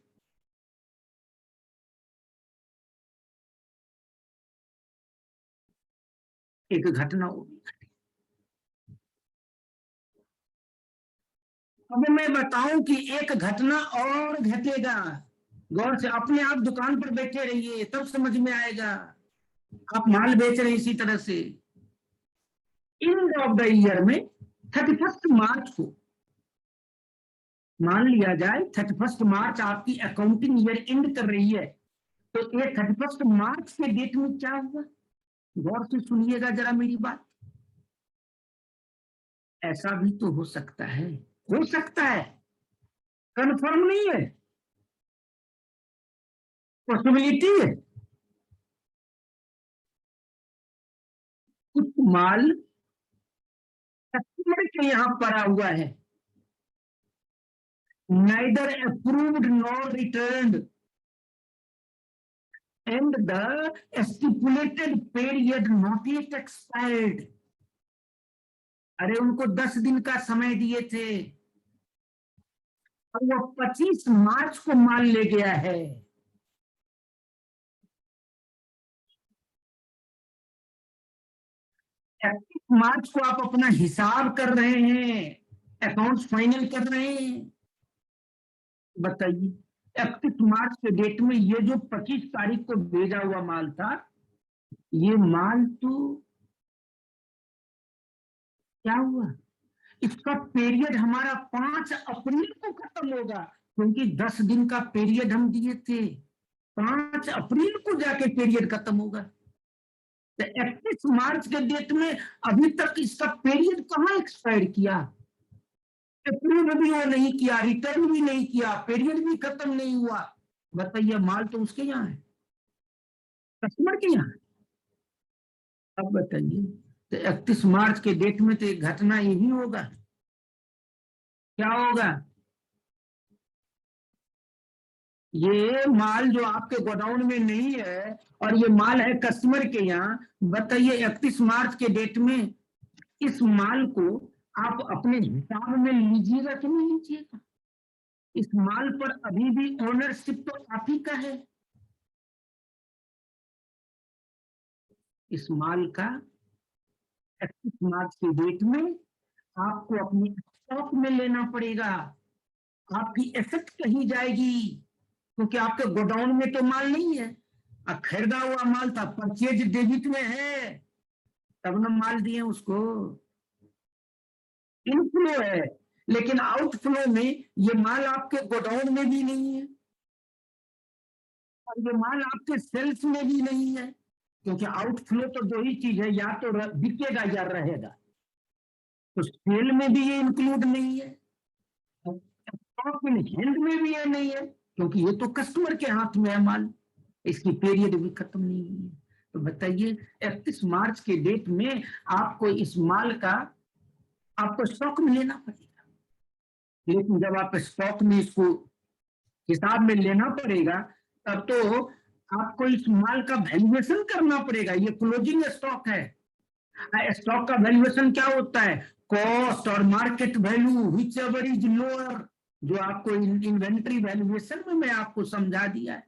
एक घटना होगी। अब मैं बताऊं कि एक घटना और घटेगा, गौर से अपने आप दुकान पर बैठे रहिए तब समझ में आएगा। आप माल बेच रहे हैं इसी तरह से, एंड ऑफ द ईयर में 31 मार्च को, मान लिया जाए 31 मार्च आपकी अकाउंटिंग ईयर एंड कर रही है, तो ये 31 मार्च के डेट में क्या हुआ? गौर से सुनिएगा जरा मेरी बात। ऐसा भी तो हो सकता है, हो सकता है, कन्फर्म नहीं है, पॉसिबिलिटी है। कुछ माल कस्टमर के यहाँ पड़ा हुआ है, neither approved nor returned, and the stipulated period not yet expired. अरे उनको 10 दिन का समय दिए थे और वो 25 मार्च को माल ले गया है। 31 मार्च को आप अपना हिसाब कर रहे हैं, अकाउंट्स फाइनल कर रहे हैं। बताइए 31 मार्च के डेट में ये जो 25 तारीख को भेजा हुआ माल था, ये माल तो क्या हुआ, इसका पीरियड हमारा 5 अप्रैल को खत्म होगा, क्योंकि 10 दिन का पीरियड हम दिए थे, 5 अप्रैल को जाके पीरियड खत्म होगा। तो 31 मार्च के डेट में अभी तक इसका पीरियड कहाँ एक्सपायर किया, अप्रूव भी वो नहीं किया, रिटर्न भी नहीं किया, पीरियड भी खत्म नहीं हुआ। बताइए माल तो उसके यहाँ है, कस्टमर के यहाँ। अब बताइए तो 31 मार्च के डेट में तो एक घटना यही होगा, क्या होगा, ये माल जो आपके गोडाउन में नहीं है और ये माल है कस्टमर के यहाँ। बताइए 31 मार्च के डेट में इस माल को आप अपने हिसाब में लीजिएगा कि नहीं लीजिएगा, इस माल पर अभी भी ओनरशिप तो आप ही का है। इस माल का 31 मार्च के डेट में आपको अपने स्टॉक में लेना पड़ेगा, आपकी एसेट कहीं जाएगी, क्योंकि आपके गोडाउन में तो माल नहीं है, खरीदा हुआ माल था, परचेज डेबिट में है, तब ना माल दिए उसको, इनफ्लो है, लेकिन आउटफ्लो में ये माल आपके गोडाउन में भी नहीं है और ये माल आपके सेल्स में भी नहीं है, क्योंकि आउटफ्लो तो दो ही चीज है, या तो बिकेगा या रहेगा, तो सेल में भी ये इंक्लूड नहीं है, स्टॉक इन हैंड में भी ये नहीं है, क्योंकि ये तो कस्टमर के हाथ में है माल, इसकी पीरियड भी खत्म नहीं हुई है। तो बताइए 31 मार्च के डेट में आपको इस माल का आपको स्टॉक में लेना पड़ेगा, लेकिन जब आप स्टॉक में इसको हिसाब में लेना पड़ेगा, तब तो आपको इस माल का वैल्यूएशन करना पड़ेगा, ये क्लोजिंग स्टॉक है। स्टॉक का वैल्यूएशन क्या होता है, कॉस्ट और market value which ever is lower, जो आपको इन्वेंट्री वैल्यूएशन में मैं आपको समझा दिया है।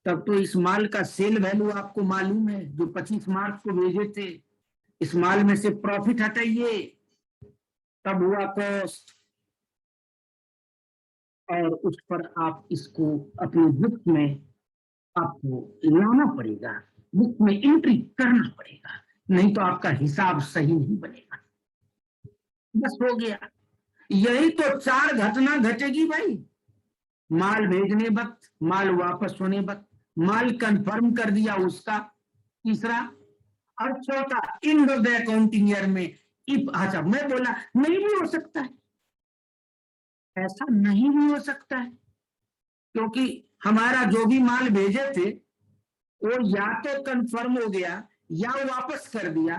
तब तो इस माल का सेल वैल्यू आपको मालूम है, जो 25 मार्च को भेजे थे, इस माल में से प्रॉफिट हटाइए, तब हुआ कॉस्ट, और उस पर आप इसको अपनी बुक में आपको लाना पड़ेगा, बुक में एंट्री करना पड़ेगा, नहीं तो आपका हिसाब सही नहीं बनेगा। बस हो गया, यही तो 4 घटना घटेगी भाई, माल भेजने वक्त, माल वापस होने वक्त, माल कंफर्म कर दिया उसका, तीसरा, और चौथा end of the accounting year में इफ, अच्छा मैं बोला नहीं भी हो सकता है, ऐसा नहीं भी हो सकता है, क्योंकि हमारा जो भी माल भेजे थे वो या तो कंफर्म हो गया या वापस कर दिया।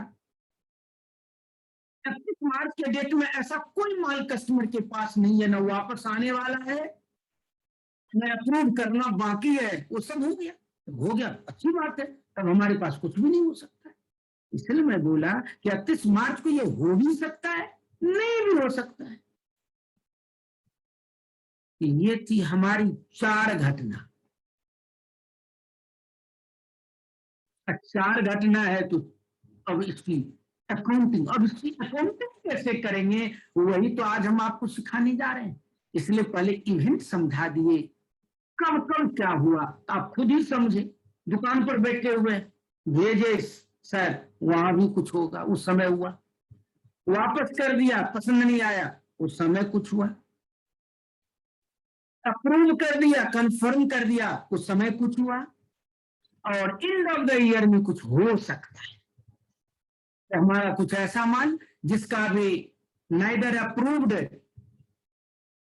31 मार्च के डेट में ऐसा कोई माल कस्टमर के पास नहीं है, ना वापस आने वाला है, न अप्रूव करना बाकी है, वो सब हो गया अच्छी बात है, तब हमारे पास कुछ भी नहीं हो सकता है। इसलिए मैं बोला कि 31 मार्च को ये हो भी सकता है, नहीं भी हो सकता है। ये थी हमारी 4 घटना। 4 घटना है तो अब इसकी अकाउंटिंग, अब इसकी अकाउंटिंग कैसे करेंगे, वही तो आज हम आपको सिखाने जा रहे हैं। इसलिए पहले इवेंट समझा दिए, कब कब क्या हुआ आप खुद ही समझे, दुकान पर बैठे हुए भेजे सर, वहां भी कुछ होगा, उस समय हुआ, वापस कर दिया पसंद नहीं आया, उस समय कुछ हुआ, अप्रूव कर दिया कंफर्म कर दिया, उस समय कुछ हुआ, और एंड ऑफ द ईयर में कुछ हो सकता है। तो हमारा कुछ ऐसा माल जिसका भी neither approved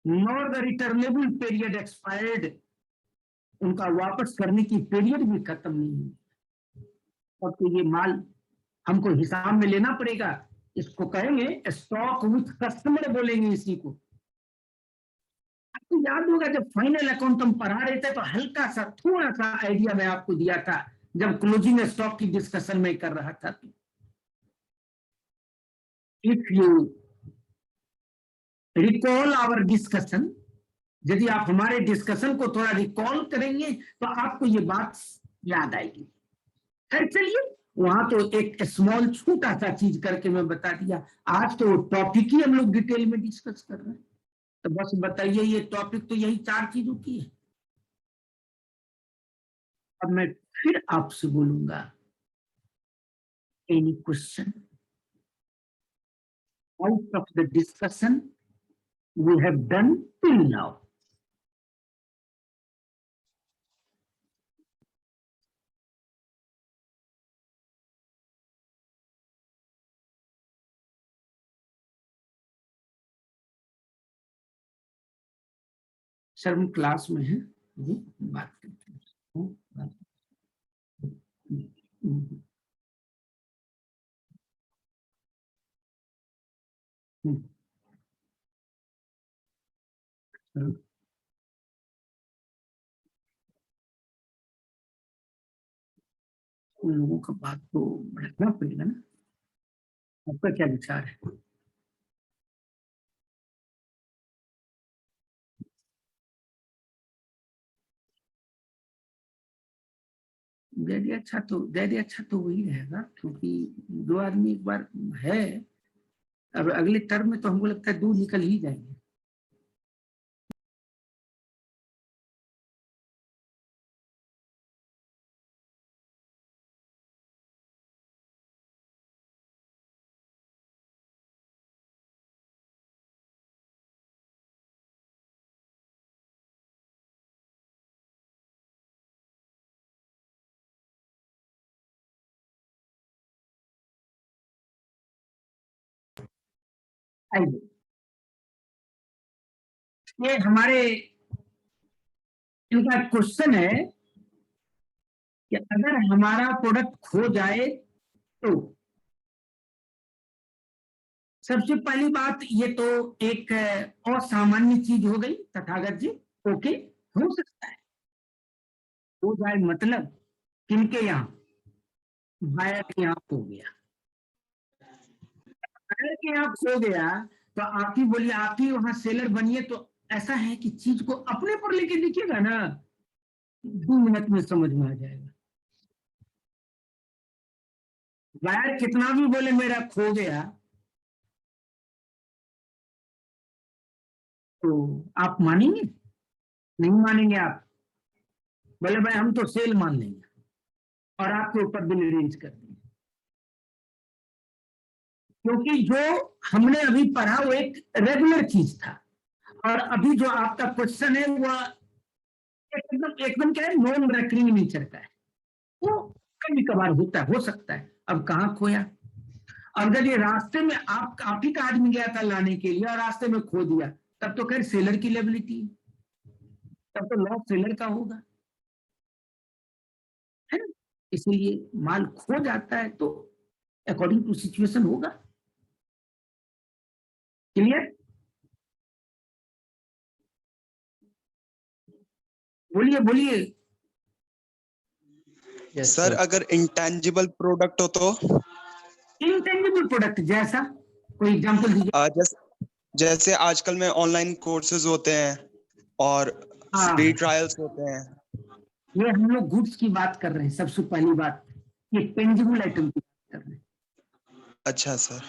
nor the returnable period expired, उनका वापस करने की पीरियड भी खत्म नहीं हुई, अब तो ये माल हमको हिसाब में लेना पड़ेगा, इसको कहेंगे स्टॉक विथ कस्टमर बोलेंगे इसी को। आपको याद होगा जब फाइनल अकाउंट हम पढ़ा रहे थे तो हल्का सा थोड़ा सा आइडिया मैं आपको दिया था जब क्लोजिंग स्टॉक की डिस्कशन में कर रहा था। If you recall our discussion, यदि आप हमारे डिस्कशन को थोड़ा रिकॉल करेंगे तो आपको ये बात याद आएगी। खैर चलिए, वहां तो एक स्मॉल छोटा सा चीज करके मैं बता दिया। आज तो टॉपिक ही हम लोग डिटेल में डिस्कस कर रहे हैं, तो बस बताइए ये टॉपिक तो यही 4 चीजों की है। अब मैं फिर आपसे बोलूंगा, any question out of the discussion we have done till now? Sir हम क्लास में हैं, बात करते हैं। उन लोगों का बात तो रखना पड़ेगा ना, आपका क्या विचार है? ज्यादा अच्छा तो वही रहेगा, क्योंकि 2 आदमी एक बार है, अब अगले टर्म में तो हमको लगता है 2 निकल ही जाएंगे। आइए, ये हमारे इनका क्वेश्चन है कि अगर हमारा प्रोडक्ट खो जाए तो सबसे पहली बात, ये तो एक असामान्य चीज हो गई तथागत जी। ओके, हो सकता है हो जाए, मतलब किनके यहाँ? बायर के यहाँ खो गया। बायर के यहाँ खो गया तो आप ही बोलिए, आप ही वहां सेलर बनिए, तो ऐसा है कि चीज को अपने पर लेके देखिएगा ना, 2 मिनट में समझ में आ जाएगा। बायर कितना भी बोले मेरा खो गया, तो आप मानेंगे? नहीं मानेंगे आप। बोले भाई हम तो सेल मान लेंगे और आपके ऊपर बिल अरेंज कर देंगे, क्योंकि जो हमने अभी पढ़ा वो एक रेगुलर चीज था, और अभी जो आपका क्वेश्चन है वो एकदम एकदम क्या है, नॉन रेकरिंग नेचर का है। वो कभी कभार होता है, हो सकता है। अब कहाँ खोया? अगर ये रास्ते में आप ही का आदमी गया था लाने के लिए और रास्ते में खो दिया, तब तो खैर सेलर की लेबिलिटी, तब तो लॉस सेलर का होगा, है ना? इसलिए माल खो जाता है तो अकॉर्डिंग टू सिचुएशन होगा। क्लियर? बोलिए बोलिए। Yes sir sir. अगर इंटेंजिबल प्रोडक्ट हो तो इंटेंजिबल प्रोडक्ट जैसा कोई एग्जांपल दीजिए। जैसे आजकल में ऑनलाइन कोर्सेज होते हैं और फ्री ट्रायल्स होते हैं। ये हम लोग गुड्स की बात कर रहे हैं, सबसे पहली बात ये टेंजिबल आइटम की बात कर रहे हैं। अच्छा सर,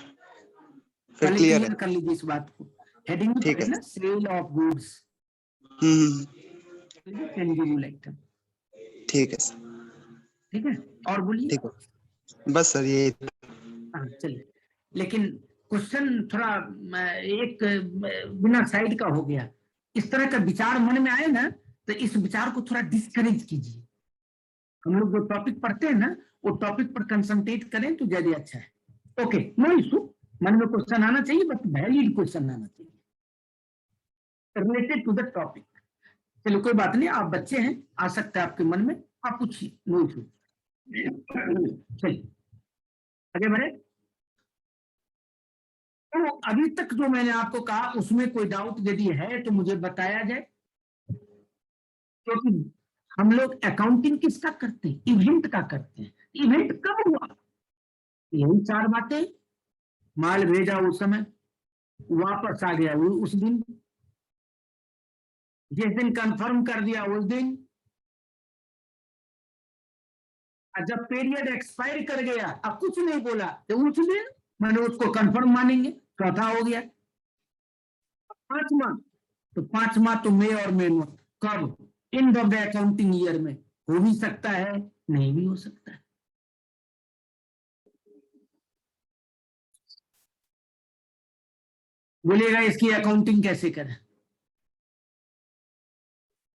फिर पहले क्लियर है। क्लियर कर लीजिए इस बात को। हेडिंग में ठीक पढ़े है। ना, sale of goods, hmm, tangible item. ठीक है सर। ठीक है, और बोलिए। ठीक है, बस सर ये। हाँ चलिए, लेकिन क्वेश्चन थोड़ा एक बिना साइड का हो गया। इस तरह का विचार मन में आए ना, तो इस विचार को थोड़ा डिस्करेज कीजिए। हम लोग जो टॉपिक पढ़ते हैं ना, वो टॉपिक पर कंसंट्रेट करें तो ज्यादा अच्छा है। ओके, नो इशू, मन में क्वेश्चन आना चाहिए, बट वैलिड क्वेश्चन आना चाहिए रिलेटेड टू द टॉपिक। चलो कोई बात नहीं, आप बच्चे हैं, आ सकता है आपके मन में, आप पूछिए, नो इशू। चलिए आगे बढ़े। तो अभी तक जो मैंने आपको कहा उसमें कोई डाउट यदि है तो मुझे बताया जाए। क्योंकि हम लोग अकाउंटिंग किसका करते हैं? इवेंट का करते हैं। इवेंट कब हुआ? यही 4 बातें, माल भेजा उस समय, वापस आ गया उस दिन, जिस दिन कंफर्म कर दिया उस दिन, और जब पीरियड एक्सपायर कर गया अब कुछ नहीं बोला तो उस दिन मैंने उसको कंफर्म मानेंगे। चौथा हो गया। 5वां, तो 5वां तो मे और मे नोट कब? End of the accounting year में हो भी सकता है, नहीं भी हो सकता है। बोलिएगा इसकी अकाउंटिंग कैसे करें?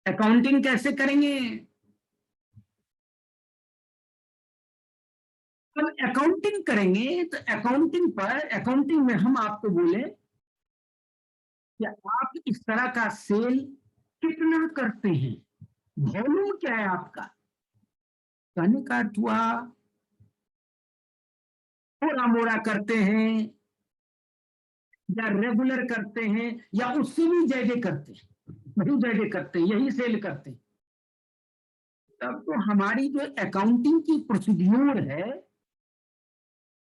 अकाउंटिंग कैसे करेंगे? अब अकाउंटिंग करेंगे तो अकाउंटिंग में हम आपको बोले कि आप इस तरह का सेल कितना करते हैं, वॉल्यूम क्या है आपका। कहने का अर्थ हुआ थोड़ा मोड़ा करते हैं या रेगुलर करते हैं या उससे भी ज्यादा करते हैं, वही ज्यादा करते हैं, यही सेल करते हैं। तब तो हमारी जो अकाउंटिंग की प्रोसीड्यूर है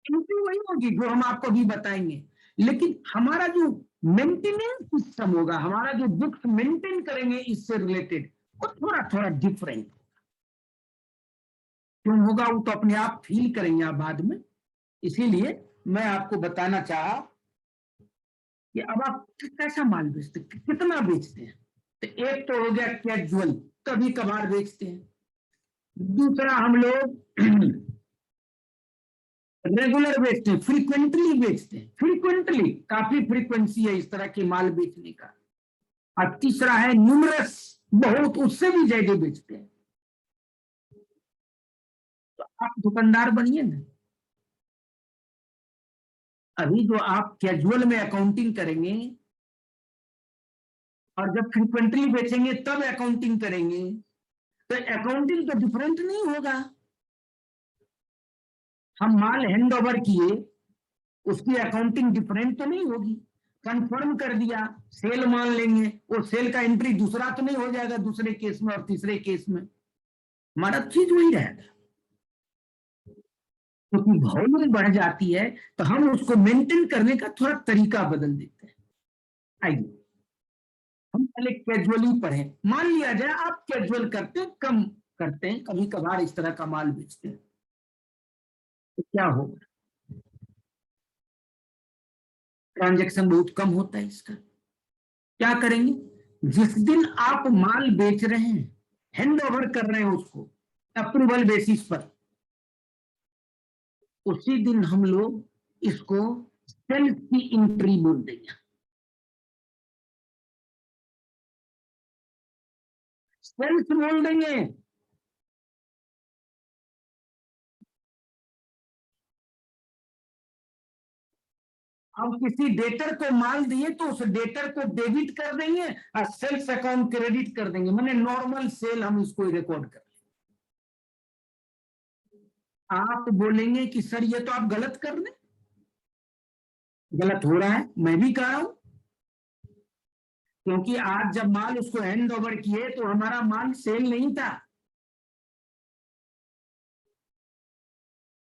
एंट्री वही होगी जो हम आपको भी बताएंगे, लेकिन हमारा जो मेंटेनेंस सिस्टम होगा, हमारा जो बुक्स मेंटेन करेंगे इससे रिलेटेड, वो थोड़ा थोड़ा डिफरेंट। क्यों होगा वो तो अपने आप फील करेंगे आप बाद में। इसीलिए मैं आपको बताना चाहा कि अब आप कैसा माल बेचते, कितना बेचते हैं। तो एक तो हो गया कैजुअल, कभी कभार बेचते हैं। दूसरा हम लोग रेगुलर बेचते हैं, फ्रीक्वेंटली बेचते हैं, फ्रीक्वेंटली, काफी फ्रीक्वेंसी है इस तरह के माल बेचने का। और तीसरा है न्यूमरस, बहुत, उससे भी ज्यादा बेचते हैं। तो आप दुकानदार बनिए ना। अभी जो आप कैजुअल में अकाउंटिंग करेंगे और जब फ्रीक्वेंटली बेचेंगे तब अकाउंटिंग करेंगे, तो अकाउंटिंग तो डिफरेंट नहीं होगा। हम माल हैंड ओवर किए, उसकी अकाउंटिंग डिफरेंट तो नहीं होगी। कंफर्म कर दिया, सेल मान लेंगे, वो सेल का एंट्री दूसरा तो नहीं हो जाएगा दूसरे केस में और तीसरे केस में, हमारा चीज वही रहेगा। क्योंकि वॉल्यूम बढ़ जाती है तो हम उसको मेंटेन करने का थोड़ा तरीका बदल देते हैं। आइए हम पहले कैजुअली पढ़े। मान लिया जाए आप कैजुअल करते हैं, कम करते हैं, कभी कभार इस तरह का माल बेचते हैं, तो क्या होगा? ट्रांजैक्शन बहुत कम होता है इसका। क्या करेंगे? जिस दिन आप माल बेच रहे हैं, हैंड ओवर कर रहे हैं उसको अप्रूवल बेसिस पर, उसी दिन हम लोग इसको सेल्स की एंट्री बोल देंगे। सेल्स बोल देंगे। अब किसी डेटर को माल दिए तो उस डेटर को डेबिट कर देंगे और सेल्स अकाउंट क्रेडिट कर देंगे, माने नॉर्मल सेल हम इसको रिकॉर्ड कर। आप बोलेंगे कि सर ये तो आप गलत कर रहे हैं। गलत हो रहा है, मैं भी कह रहा हूं, क्योंकि आज जब माल उसको हैंड ओवर किए तो हमारा माल सेल नहीं था।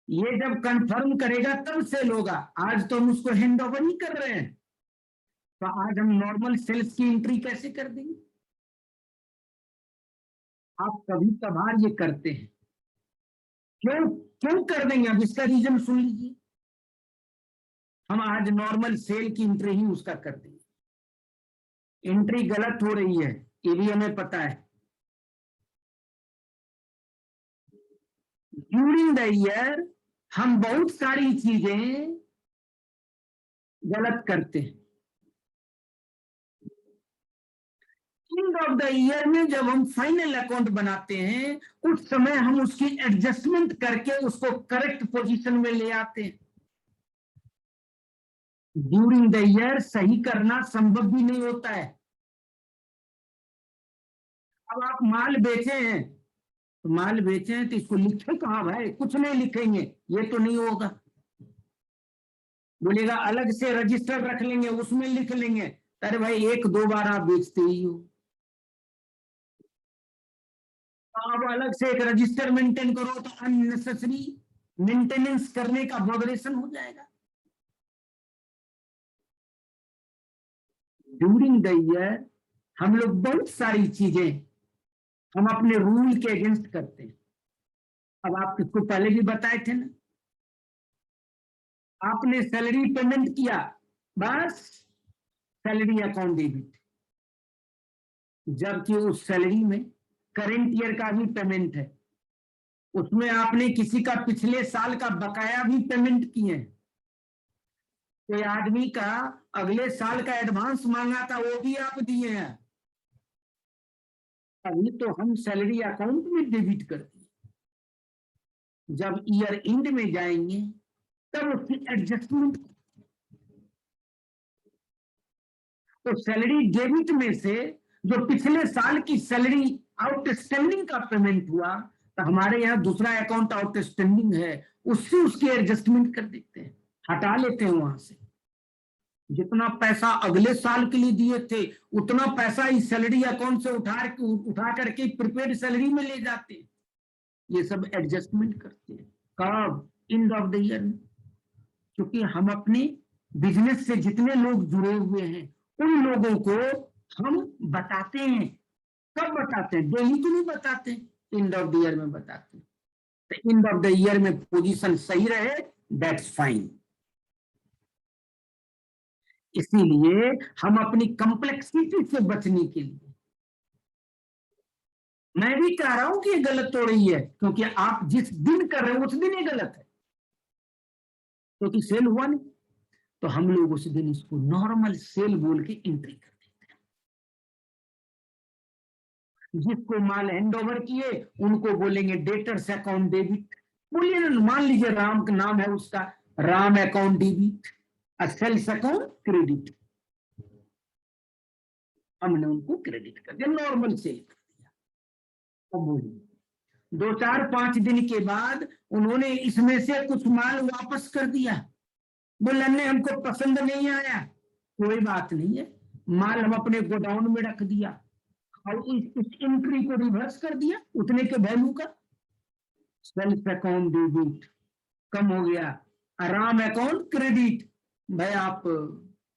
ये जब कंफर्म करेगा तब सेल होगा, आज तो हम उसको हैंड ओवर ही कर रहे हैं, तो आज हम नॉर्मल सेल्स की एंट्री कैसे कर देंगे? आप कभी कभार ये करते हैं, क्यों क्यों कर देंगे? अब इसका रीजन सुन लीजिए। हम आज नॉर्मल सेल की एंट्री ही उसका कर देंगे। एंट्री गलत हो रही है ये भी हमें पता है। ड्यूरिंग द ईयर हम बहुत सारी चीजें गलत करते हैं। एंड ऑफ द ईयर में जब हम फाइनल अकाउंट बनाते हैं, उस समय हम उसकी एडजस्टमेंट करके उसको करेक्ट पोजीशन में ले आते हैं। ड्यूरिंग द ईयर सही करना संभव भी नहीं होता है। अब आप माल बेचे हैं, तो माल बेचे हैं तो इसको लिखे कहाँ भाई? कुछ नहीं लिखेंगे, ये तो नहीं होगा। बोलेगा अलग से रजिस्टर रख लेंगे, उसमें लिख लेंगे। अरे भाई 1-2 बार आप बेचते ही हो। अब अलग से एक रजिस्टर मेंटेन करो तो अननेसेसरी मेंटेनेंस करने का बॉदरेशन हो जाएगा। ड्यूरिंग द ईयर हम लोग बहुत सारी चीजें हम अपने रूल के अगेंस्ट करते हैं। अब आप इसको पहले भी बताए थे ना, आपने सैलरी पेमेंट किया, बस सैलरी अकाउंट डेबिट, जबकि उस सैलरी में करंट ईयर का भी पेमेंट है, उसमें आपने किसी का पिछले साल का बकाया भी पेमेंट किए हैं। कोई आदमी का अगले साल का एडवांस मांगा था, वो भी आप दिए हैं। अभी तो हम सैलरी अकाउंट में डेबिट कर दिए, जब ईयर एंड में जाएंगे तब उसकी एडजस्टमेंट। तो सैलरी डेबिट में से जो पिछले साल की सैलरी आउटस्टैंडिंग का पेमेंट हुआ, तो हमारे यहाँ दूसरा अकाउंट आउटस्टैंडिंग है, उससे उसकी एडजस्टमेंट कर देते हैं, हटा लेते हैं वहां से। जितना पैसा अगले साल के लिए दिए थे उतना पैसा इस सैलरी अकाउंट से उठा करके प्रीपेड सैलरी में ले जाते हैं। ये सब एडजस्टमेंट करते हैं कब? एंड ऑफ द ईयर में। क्योंकि हम अपने बिजनेस से जितने लोग जुड़े हुए हैं उन लोगों को हम बताते हैं। कब बताते हैं? डेली तो नहीं बताते, एंड ऑफ द ईयर में बताते हैं। तो एंड ऑफ द ईयर में पोजीशन सही रहे, दैट्स फाइन। इसीलिए हम अपनी कॉम्प्लेक्सिटी से बचने के लिए, मैं भी कह रहा हूं कि ये गलत हो रही है, क्योंकि आप जिस दिन कर रहे हो उस दिन ये गलत है, क्योंकि सेल हुआ नहीं, तो हम लोग उस दिन इसको नॉर्मल सेल बोल के एंट्री कर देते हैं। जिसको माल हैंड ओवर किए उनको बोलेंगे डेटर्स अकाउंट डेबिट। बोलिए ना, मान लीजिए राम का नाम है, उसका राम अकाउंट डेबिट और सेल्स अकाउंट क्रेडिट, हमने उनको क्रेडिट कर दिया, नॉर्मल सेल कर दिया। अब बोलिए 2-4-5 दिन के बाद उन्होंने इसमें से कुछ माल वापस कर दिया, बोला नहीं हमको पसंद नहीं आया, कोई बात नहीं है, माल हम अपने गोडाउन में रख दिया और इस एंट्री को रिवर्स कर दिया उतने के वैल्यू का। सेल्स अकाउंट डेबिट कम हो गया, आराम अकाउंट क्रेडिट, भाई आप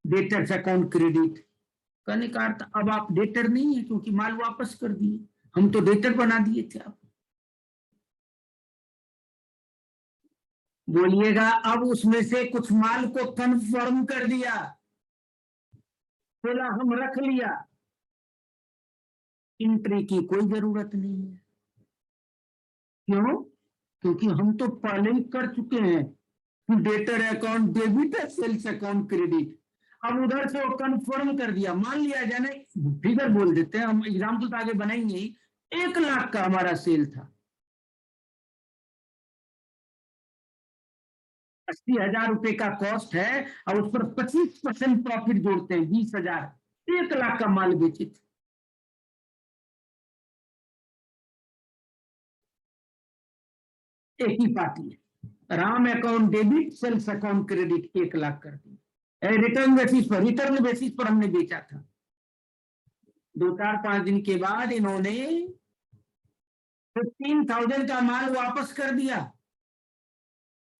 डेटर्स अकाउंट क्रेडिट कहने का अर्थ अब आप डेटर नहीं है, क्योंकि माल वापस कर दिए, हम तो डेटर बना दिए थे आप। बोलिएगा अब उसमें से कुछ माल को कंफर्म कर दिया, बोला हम रख लिया, एंट्री की कोई जरूरत नहीं है। क्यों? क्योंकि हम तो पहले ही कर चुके हैं, डेटर अकाउंट डेबिट है, सेल्स अकाउंट क्रेडिट। अब उधर से वो कंफर्म कर दिया, मान लिया जाने, फिगर बोल देते हैं, हम एग्जाम्पल तो आगे बनाएंगे ही, 1 लाख का हमारा सेल था, 80,000 रुपए का कॉस्ट है और उस पर 25% प्रॉफिट जोड़ते हैं, 20,000, 1 लाख का माल बेचे थे। एक ही पार्टी है, Ram account debit sales account credit 1 lakh कर दी, रिटर्न बेसिस पर हमने बेचा था। 2-4-5 दिन के बाद इन्होंने 15,000 का माल वापस कर दिया,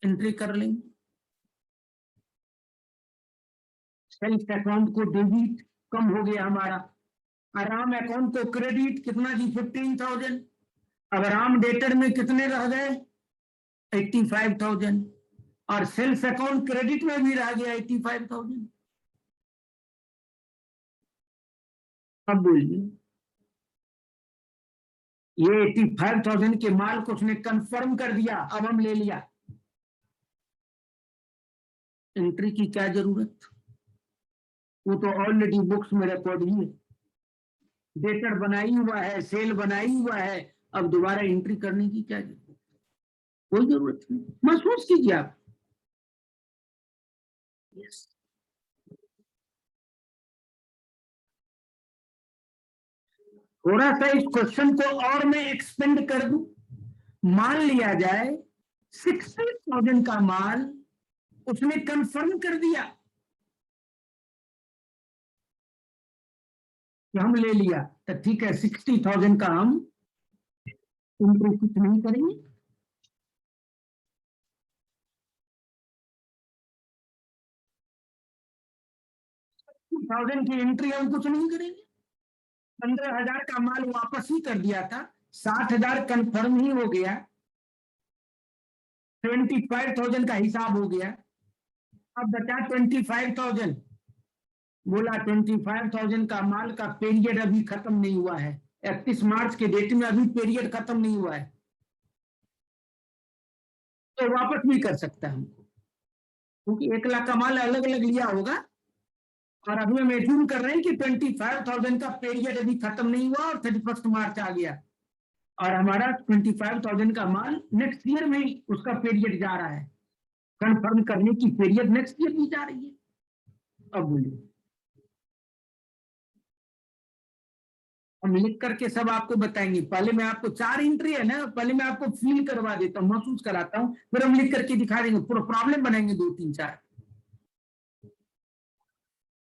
एंट्री कर लेंगे। सेल्स अकाउंट को डेबिट कम हो गया हमारा, आराम अकाउंट को क्रेडिट कितना जी 15,000, अब राम डेटर में कितने रह गए 85,000, और सेल्स अकाउंट क्रेडिट में भी रह गया 85,000। अब बोलिए, ये 85,000 के माल को उसने कंफर्म कर दिया, अब हम ले लिया, एंट्री की क्या जरूरत? वो तो ऑलरेडी बुक्स में रिकॉर्ड ही है, डेटर बनाई हुआ है, सेल बनाई हुआ है, अब दोबारा एंट्री करने की क्या जरूरत? कोई जरूरत नहीं, महसूस कीजिए आप। yes. थोड़ा सा इस क्वेश्चन को और मैं एक्सपेंड कर दूं, मान लिया जाए 60,000 का माल उसने कंफर्म कर दिया कि हम ले लिया, तो ठीक है 60,000 का हम एंट्री कुछ नहीं करेंगे। थाउजेंड की एंट्री हम कुछ नहीं करेंगे। 15,000 का माल वापस ही कर दिया था, 60,000 कंफर्म ही हो गया, 25,000 का हिसाब हो गया। अब बचा 25,000। बोला 25,000 का माल का पीरियड अभी खत्म नहीं हुआ है, 31 मार्च के डेट में अभी पीरियड खत्म नहीं हुआ है, तो वापस भी कर सकता है हमको, क्योंकि 1 लाख का माल अलग अलग लिया होगा। और अभी हम एज्यूम कर रहे हैं कि 25,000 का पीरियड अभी खत्म नहीं हुआ और 31 मार्च आ गया, और हमारा 25,000 का माल नेक्स्ट ईयर में ही उसका पीरियड जा रहा है, कंफर्म करने की पीरियड नेक्स्ट ईयर भी जा रही है। अब बोलिए, हम लिख करके सब आपको बताएंगे। पहले मैं आपको 4 एंट्री है ना, पहले मैं आपको फील करवा देता हूँ, महसूस कराता हूँ, फिर हम लिख करके दिखा देंगे, पूरा प्रॉब्लम बनाएंगे 2 3 4।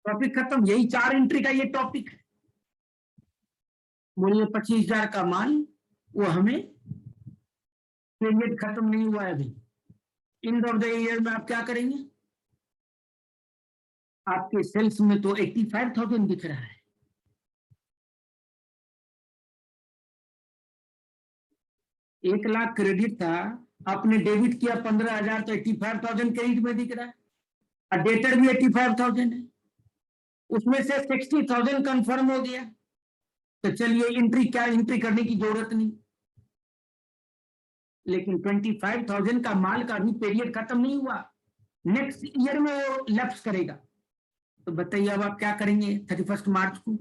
टॉपिक खत्म, यही 4 एंट्री का ये टॉपिक है। बोलिए 25,000 का माल, वो हमें पीरियड खत्म नहीं हुआ है अभी, एंड ऑफ द ईयर में आप क्या करेंगे? आपके सेल्स में तो 85,000 दिख रहा है, 1 लाख क्रेडिट था, आपने डेबिट किया 15,000, तो 85,000 क्रेडिट में दिख रहा है, और डेटर भी 85,000 है, उसमें से 60,000 कंफर्म हो गया, तो चलिए एंट्री क्या, एंट्री करने की जरूरत नहीं। लेकिन 25,000 का माल का भी पीरियड खत्म नहीं हुआ, नेक्स्ट ईयर में वो लैप्स करेगा, तो बताइए अब आप क्या करेंगे? 31 मार्च को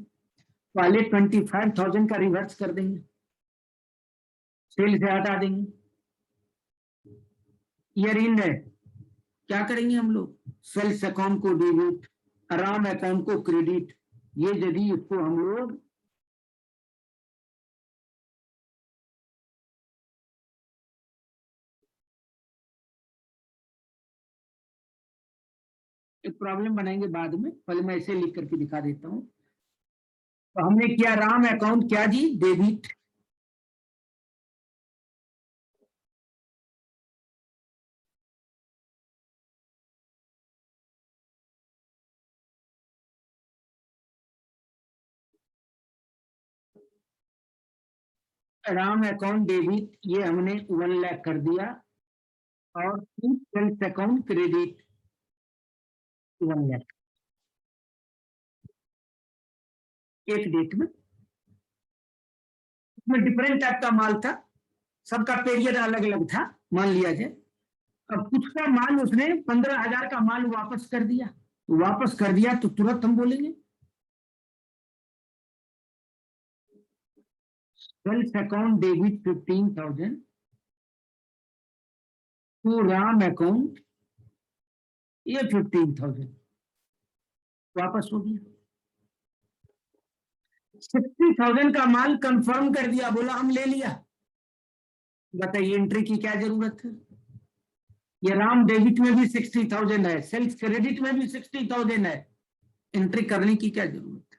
पहले 25,000 का रिवर्स कर देंगे, सेल से हटा देंगे, ईयर एंड है, क्या करेंगे हम लोग? सेल्स अकाउंट को डेबिट, राम अकाउंट को क्रेडिट, ये यदि इसको हम लोग एक प्रॉब्लम बनाएंगे बाद में, पहले मैं ऐसे लिख करके दिखा देता हूं। तो हमने किया राम अकाउंट क्या जी? डेबिट, राम अकाउंट डेबिट, ये हमने 1 लाख कर दिया, और सेल्स अकाउंट क्रेडिट 1 लाख, एक डेट में। इसमें डिफरेंट टाइप का माल था, सबका पीरियड अलग अलग था, मान लिया जाए। अब कुछ का माल उसने 15,000 का माल वापस कर दिया, वापस कर दिया तो तुरंत हम बोलेंगे sales account debit 15,000 to Ram account, ये 15,000 वापस हो गया। 60,000 का माल कंफर्म कर दिया, बोला हम ले लिया, बताइए एंट्री की क्या जरूरत है? ये राम डेबिट में भी 60,000 है, सेल्स क्रेडिट में भी 60,000 है, एंट्री करने की क्या जरूरत है?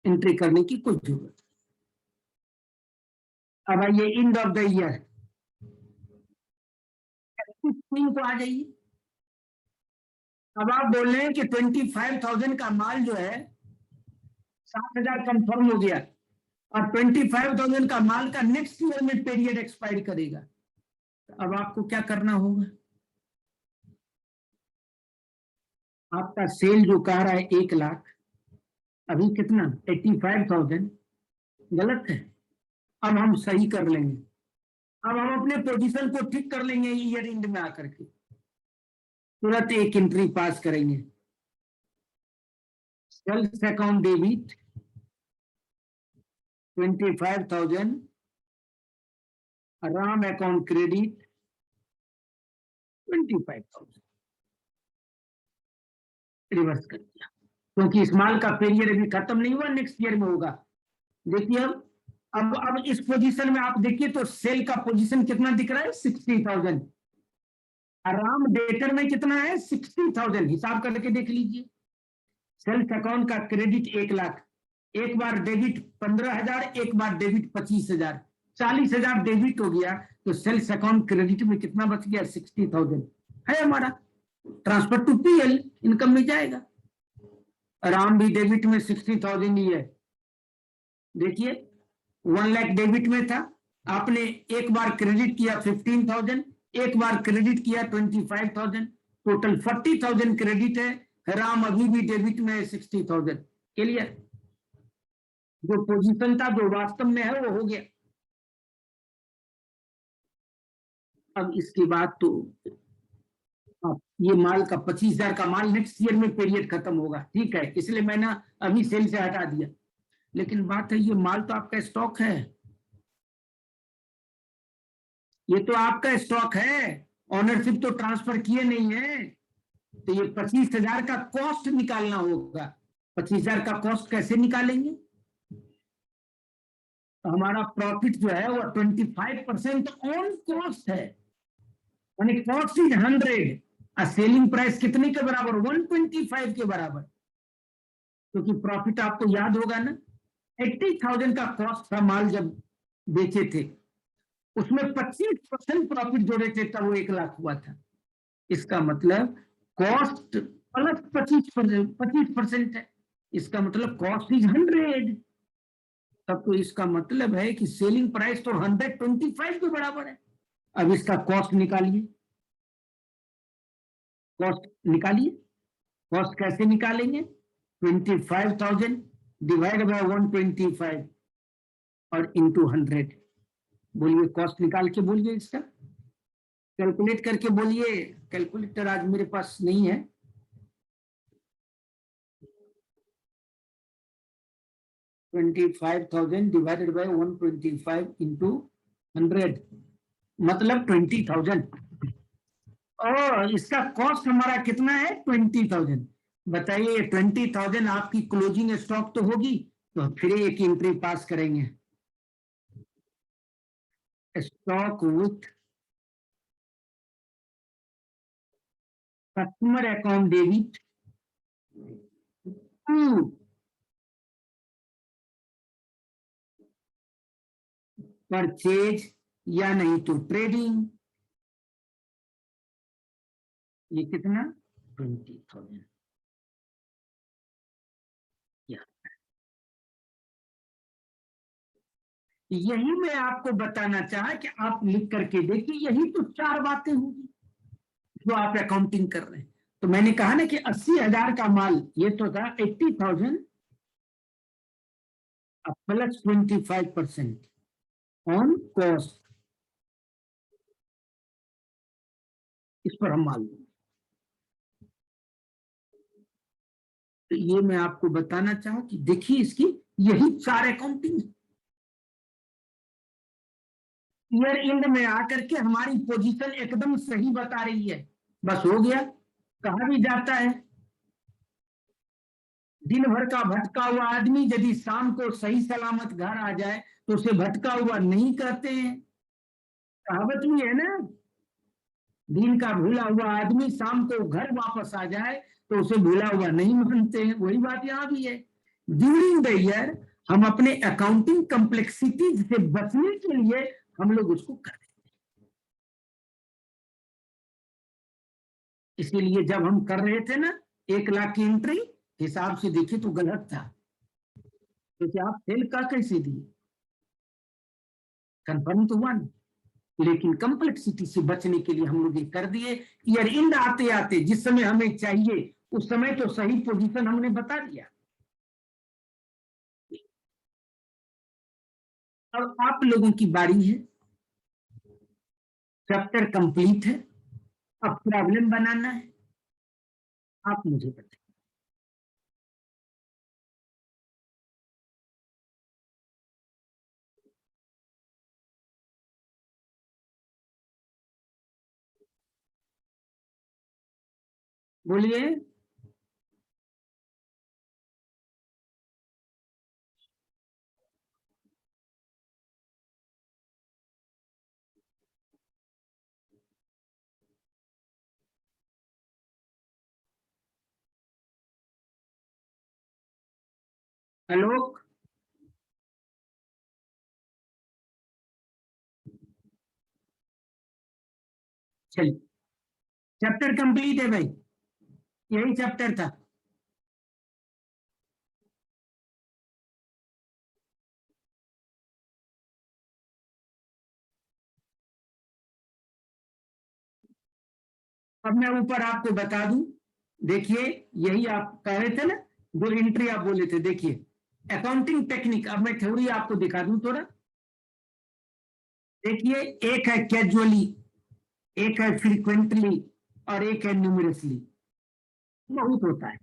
एंट्री करने की कोई जरूरत नहीं। अब आइए एंड ऑफ द ईयर, 3 को आ जाइए। अब आप बोल रहे हैं कि 25,000 का माल जो है 60,000 कंफर्म हो गया, और 25,000 का माल का नेक्स्ट ईयर में पीरियड एक्सपायर करेगा, अब आपको क्या करना होगा? आपका सेल जो कह रहा है 1 लाख, अभी कितना? 85,000 गलत है, अब हम सही कर लेंगे, अब हम अपने पोजीशन को ठीक कर लेंगे, ईयर एंड में आकर के तुरंत एक एंट्री पास करेंगे, sales account debit 25,000, Ram account credit 25,000, reverse कर दिया, क्योंकि इस माल का पीरियड अभी खत्म नहीं हुआ, नेक्स्ट ईयर में होगा। देखिए अब इस पोजीशन में आप देखिए तो सेल का पोजीशन कितना दिख रहा है? 60,000, राम डेटर में कितना है? 60,000, हिसाब करके देख लीजिए। सेल्स अकाउंट का क्रेडिट 1 लाख, एक बार डेबिट 15,000, एक बार डेबिट 25,000, 40,000 डेबिट हो गया, तो सेल्स अकाउंट क्रेडिट में कितना बच गया? 60,000 है हमारा, ट्रांसफर टू पीएल, इनकम में जाएगा। राम भी डेबिट में 60,000 ही है। देखिए 1 लाख डेबिट में था, आपने एक बार क्रेडिट किया 15,000, एक बार क्रेडिट किया 25,000, टोटल 40,000 क्रेडिट है। राम अभी भी डेबिट में है 60,000। क्लियर? जो पोजीशन था जो वास्तव में है वो हो गया। अब इसके बाद तो अब ये माल का 25,000 का माल नेक्स्ट ईयर में पीरियड खत्म होगा, ठीक है, इसलिए मैंने अभी सेल से हटा दिया। लेकिन बात है ये माल तो आपका स्टॉक है, ये तो आपका स्टॉक है, ऑनरशिप तो ट्रांसफर किए नहीं है, तो ये 25,000 का कॉस्ट निकालना होगा। 25,000 का कॉस्ट कैसे निकालेंगे? तो हमारा प्रॉफिट जो है वो 25% ऑन कॉस्ट है, यानी कॉस्ट इज 100 और सेलिंग प्राइस कितने के बराबर? 125 के बराबर। क्योंकि प्रॉफिट आपको याद होगा ना, 80,000 का कॉस्ट था माल जब बेचे थे, उसमें 25% प्रॉफिट जोड़े थे तब वो 1 लाख हुआ था। इसका मतलब कॉस्ट प्लस 25% है, इसका मतलब कॉस्ट इज 100। तब तो इसका मतलब है कि सेलिंग प्राइस तो 125 के बराबर है। अब इसका कॉस्ट निकालिए, कॉस्ट निकालिए। कॉस्ट कैसे निकालेंगे? 25,000 डिवाइड बाय 125 और इंटू 100। बोलिए कॉस्ट निकाल के बोलिए, इसका कैलकुलेट करके बोलिए। कैलकुलेटर आज मेरे पास नहीं है। $25,000 डिवाइडेड बाय 125 इंटू 100 मतलब 20,000। और इसका कॉस्ट हमारा कितना है? 20,000। बताइए 20,000 आपकी क्लोजिंग स्टॉक तो होगी, तो फिर एक एंट्री पास करेंगे, stock with customer account debit to purchase या नहीं तो ट्रेडिंग। ये कितना? 20,000। यही मैं आपको बताना चाहा कि आप लिख करके देखिए, यही तो 4 बातें होगी जो आप अकाउंटिंग कर रहे हैं। तो मैंने कहा ना कि 80,000 का माल ये तो था 80,000 प्लस 25% ऑन कॉस्ट, इस पर हम माल देंगे। तो ये मैं आपको बताना चाहा कि देखिए इसकी यही 4 अकाउंटिंग है। ईयर एंड में आकर के हमारी पोजीशन एकदम सही बता रही है, बस हो गया। कहा भी जाता है दिन भर का भटका हुआ आदमी यदि शाम को सही सलामत घर आ जाए तो उसे भटका हुआ नहीं कहते हैं। कहावत भी है ना, दिन का भूला हुआ आदमी शाम को घर वापस आ जाए तो उसे भूला हुआ नहीं मानते हैं। वही बात यहां भी है। ड्यूरिंग द ईयर हम अपने अकाउंटिंग कॉम्प्लेक्सिटी से बचने के लिए हम लोग उसको कर, इसीलिए जब हम कर रहे थे ना 1 लाख की एंट्री, हिसाब से देखिए तो गलत था, क्योंकि आप फेल का कैसे दिए? कंफर्म तो हुआ नहीं, लेकिन कम्प्लेक्सिटी से बचने के लिए हम लोग ये कर दिए। ईयर एंड आते आते जिस समय हमें चाहिए उस समय तो सही पोजीशन हमने बता दिया। अब आप लोगों की बारी है, चैप्टर कंप्लीट है, अब प्रॉब्लम बनाना है। आप मुझे बताइए। बोलिए। हेलो। चलिए, चैप्टर कंप्लीट है भाई, यही चैप्टर था। अब मैं ऊपर आपको बता दूं, देखिए यही आप कह रहे थे ना, जो एंट्री आप बोले थे, देखिए अकाउंटिंग टेक्निक। अब मैं थ्योरी आपको दिखा दूं थोड़ा, देखिए एक है कैजुअली, एक है फ्रीक्वेंटली, और एक है न्यूमरसली। बहुत होता है।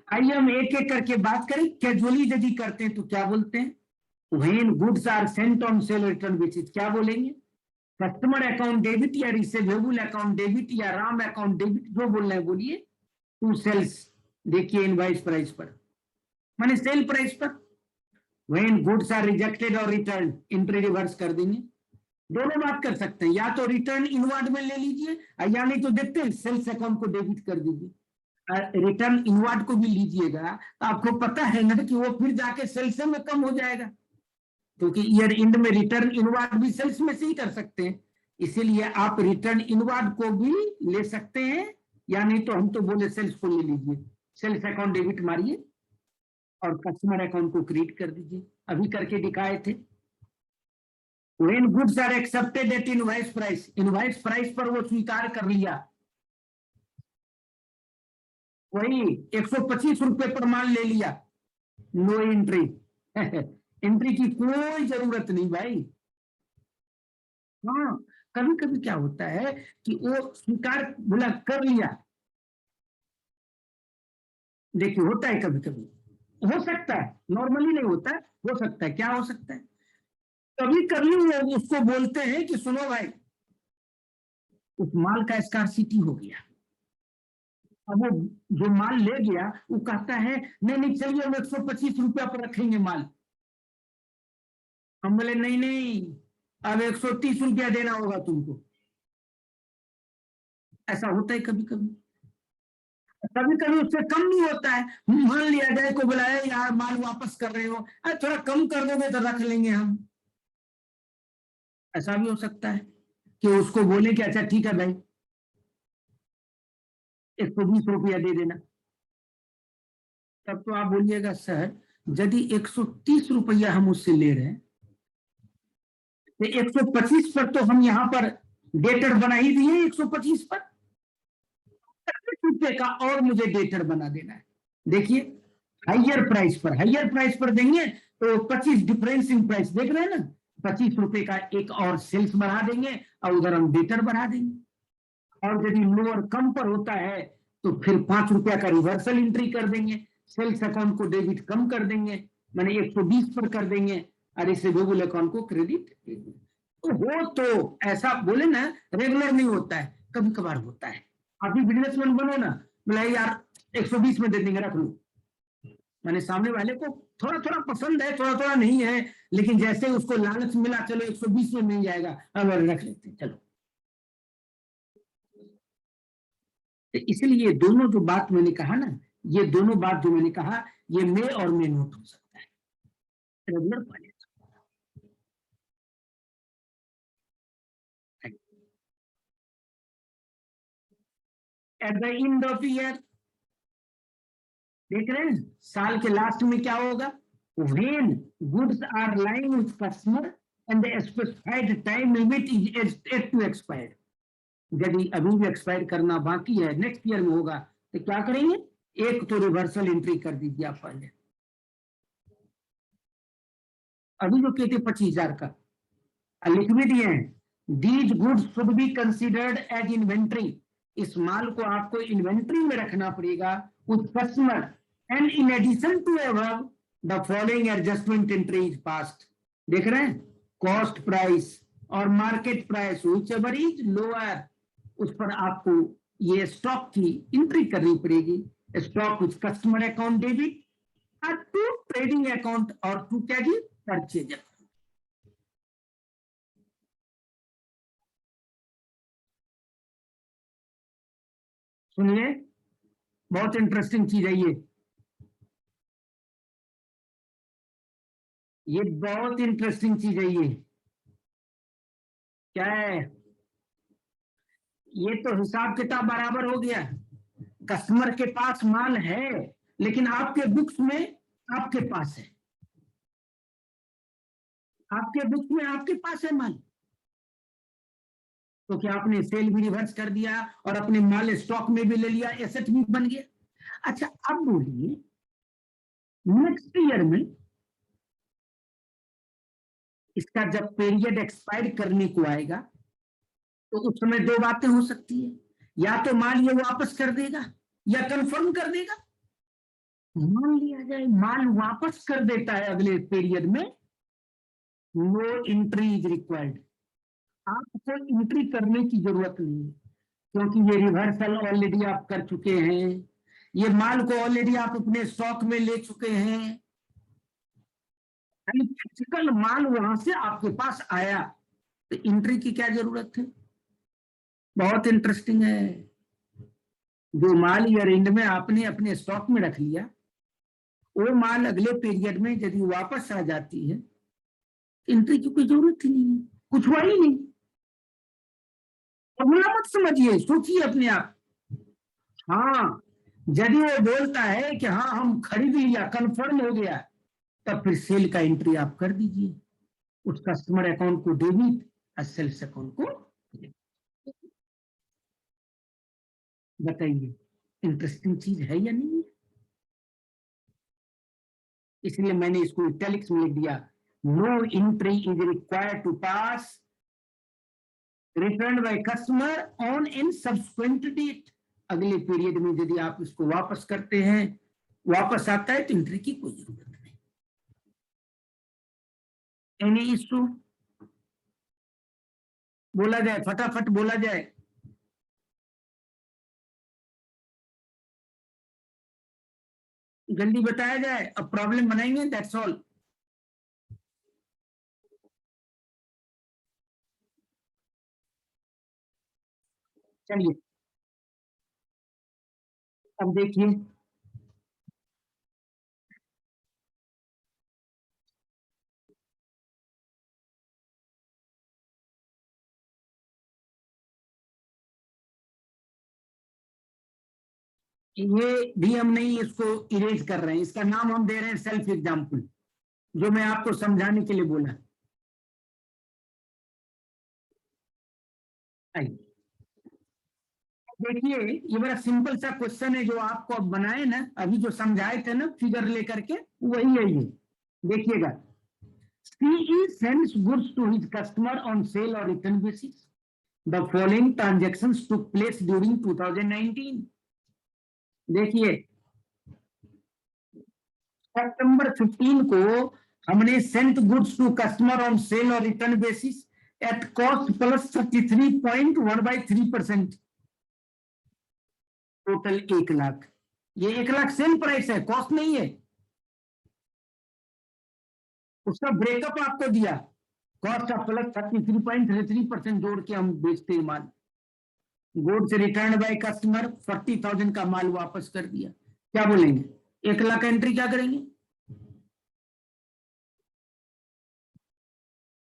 आइए हम एक एक करके बात करें। कैजुअली यदि करते हैं तो क्या बोलते हैं? When goods are sent on sale return basis, क्या बोलेंगे? कस्टमर अकाउंट डेबिट या रिसीवेबल अकाउंट डेबिट या राम अकाउंट डेबिट, जो बोलना है बोलिए, टू सेल्स। देखिए इनवॉइस प्राइस पर, माने सेल प्राइस पर। व्हेन गुड्स आर रिजेक्टेड और रिटर्न, एंट्री रिवर्स कर देंगे। दोनों बात कर सकते हैं, या तो रिटर्न इनवर्ड में ले लीजिए, या नहीं तो देखते हैं सेल्स अकाउंट को डेबिट कर दीजिए। रिटर्न इनवर्ड को भी लीजिएगा तो आपको पता है ना कि वो फिर जाके सेल्स में कम हो जाएगा, क्योंकि ईयर एंड में रिटर्न इनवर्ड भी सेल्स में से ही कर सकते हैं। इसीलिए आप रिटर्न इनवर्ड को भी ले सकते हैं, या नहीं तो हम तो बोले सेल्स को ले लीजिए। सेल्स अकाउंट डेबिट मारिए और कस्टमर अकाउंट को क्रिएट कर दीजिए, अभी करके दिखाए थे। When goods are accepted at invoice price, invoice price पर वो स्वीकार कर लिया, वही 125 रुपए पर माल ले लिया, नो एंट्री। एंट्री की कोई जरूरत नहीं भाई। हाँ, कभी कभी क्या होता है कि वो स्वीकार बोला कर लिया, देखिए होता है कभी कभी, हो सकता है, नॉर्मली नहीं होता है, हो सकता है। क्या हो सकता है? कभी कभी वो उसको बोलते हैं कि सुनो भाई, उस माल का स्कार्सिटी हो गया। अब वो जो माल ले गया वो कहता है नहीं नहीं चलिए हम 125 रुपया पर रखेंगे माल। हम बोले नहीं नहीं, अब 130 रुपया देना होगा तुमको। ऐसा होता है कभी कभी। कभी कभी उससे कम नहीं होता है, मान लिया जाए को बुलाया, यार माल वापस कर रहे हो, अरे थोड़ा कम कर दोगे तो रख लेंगे हम। ऐसा भी हो सकता है कि उसको बोले कि अच्छा ठीक है भाई 120 रुपया दे देना। तब तो आप बोलिएगा सर यदि 130 रुपया हम उससे ले रहे हैं तो 125 पर तो हम यहाँ पर डेटर बना ही दिए, 125 पर 30 रुपये का और मुझे डेटर बना देना है। देखिए हाइयर प्राइस पर देंगे तो 25 डिफरेंस इन प्राइस, देख रहे हैं ना, 25 रुपए का एक और सेल्स बढ़ा देंगे और उधर हम डेटर बढ़ा देंगे। और यदि लोअर कम पर होता है तो फिर 5 रुपया का रिवर्सल एंट्री कर देंगे, सेल्स अकाउंट को डेबिट कम कर देंगे, माने 120 पर कर देंगे और रिसीवेबल अकाउंट को क्रेडिट। तो हो तो ऐसा बोले ना, रेगुलर नहीं होता है, कभी कभार होता है। आप भी बिजनेसमैन बनो ना, बोला यार 120 में दे देंगे, रख लो। माने सामने वाले को थोड़ा थोड़ा पसंद है, थोड़ा थोड़ा नहीं है, लेकिन जैसे उसको लालच मिला चलो 120 में मिल जाएगा, अब रख लेते हैं चलो। तो इसलिए दोनों जो बात मैंने कहा ना, ये दोनों बात जो मैंने कहा, ये मे और मे नोट हो सकता है regular finance. At the end of year, देख रहे हैं साल के लास्ट में क्या होगा? When goods are lying with customer and the specified time limit is at to expire, यदि अभी भी एक्सपायर करना बाकी है, नेक्स्ट ईयर में होगा, तो क्या करेंगे? एक तो रिवर्सल एंट्री कर दीजिए आप पहले। अभी जो कहते 25,000 का लिख भी दिए हैं, these goods should be considered as inventory, इस माल को आपको इन्वेंट्री में रखना पड़ेगा उस customer, and in addition to above the following adjustment entry is passed. देख रहे हैं, कॉस्ट प्राइस और market price whichever is lower, उस पर आपको ये स्टॉक की एंट्री करनी पड़ेगी। Stock with customer account debit और टू ट्रेडिंग अकाउंट और टू क्या जी परचेज। सुनिए बहुत इंटरेस्टिंग चीज है ये बहुत इंटरेस्टिंग चीज है ये। क्या है? ये तो हिसाब किताब बराबर हो गया। कस्टमर के पास माल है लेकिन आपके बुक्स में आपके पास है, आपके बुक्स में आपके पास है माल, तो क्या आपने सेल भी रिवर्स कर दिया और अपने माल स्टॉक में भी ले लिया, एसेट भी बन गया। अच्छा अब बोलिए नेक्स्ट ईयर में इसका जब पीरियड एक्सपायर करने को आएगा तो उस समय दो बातें हो सकती है, या तो माल ये वापस कर देगा या कंफर्म कर देगा। मान लिया जाए माल वापस कर देता है अगले पीरियड में, नो एंट्री इज रिक्वायर्ड, आपको एंट्री करने की जरूरत नहीं है क्योंकि ये रिवर्सल ऑलरेडी आप कर चुके हैं, ये माल को ऑलरेडी आप अपने स्टॉक में ले चुके हैं, फिजिकल माल वहां से आपके पास आया तो एंट्री की क्या जरूरत है। बहुत इंटरेस्टिंग है, जो माल ईयर एंड में आपने अपने स्टॉक में रख लिया वो माल अगले पीरियड में यदि वापस आ जाती है एंट्री की कोई जरूरत ही नहीं है, कुछ हुआ ही नहीं। फॉर्मूला मत समझिए, सोचिए अपने आप। हाँ यदि वो बोलता है कि हाँ हम खरीद लिया, कंफर्म हो गया, तब फिर सेल का एंट्री आप कर दीजिए, उस कस्टमर अकाउंट को डेबिट और सेल्स अकाउंट को। बताइए इंटरेस्टिंग चीज है या नहीं है। इसलिए मैंने इसको इटैलिक्स में लिख दिया, no entry is required to pass return by customer on in subsequent date. अगले पीरियड में यदि आप इसको वापस करते हैं, वापस आता है तो एंट्री की कोई जरूरत नहीं। एनी इशू, बोला जाए फटाफट बोला जाए। जल्दी बताया जाए, अब प्रॉब्लम बनाएंगे, दैट्स ऑल। चलिए अब देखिए, ये भी हम नहीं इसको इरेज कर रहे हैं, इसका नाम हम दे रहे हैं सेल्फ एग्जाम्पल, जो मैं आपको समझाने के लिए बोला। आइए देखिए, ये बड़ा सिंपल सा क्वेश्चन है जो आपको अब बनाए ना, अभी जो समझाए थे ना फिगर लेकर के, वही है ये। देखिएगा, CE sends goods to his customer on sale or return basis. The following transactions took place during 2019. देखिए सितंबर 15 को हमने sent goods to customer on sale और return basis at cost plus 33.1/3%, total 1 lakh. ये 1 लाख सेल प्राइस है, cost नहीं है। उसका breakup आपको दिया, कॉस्ट ऑफ प्लस 33.33% जोड़ के हम बेचते हैं माल। गुड्स रिटर्न बाय कस्टमर 40,000 का माल वापस कर दिया, क्या बोलेंगे 1 लाख एंट्री क्या करेंगे।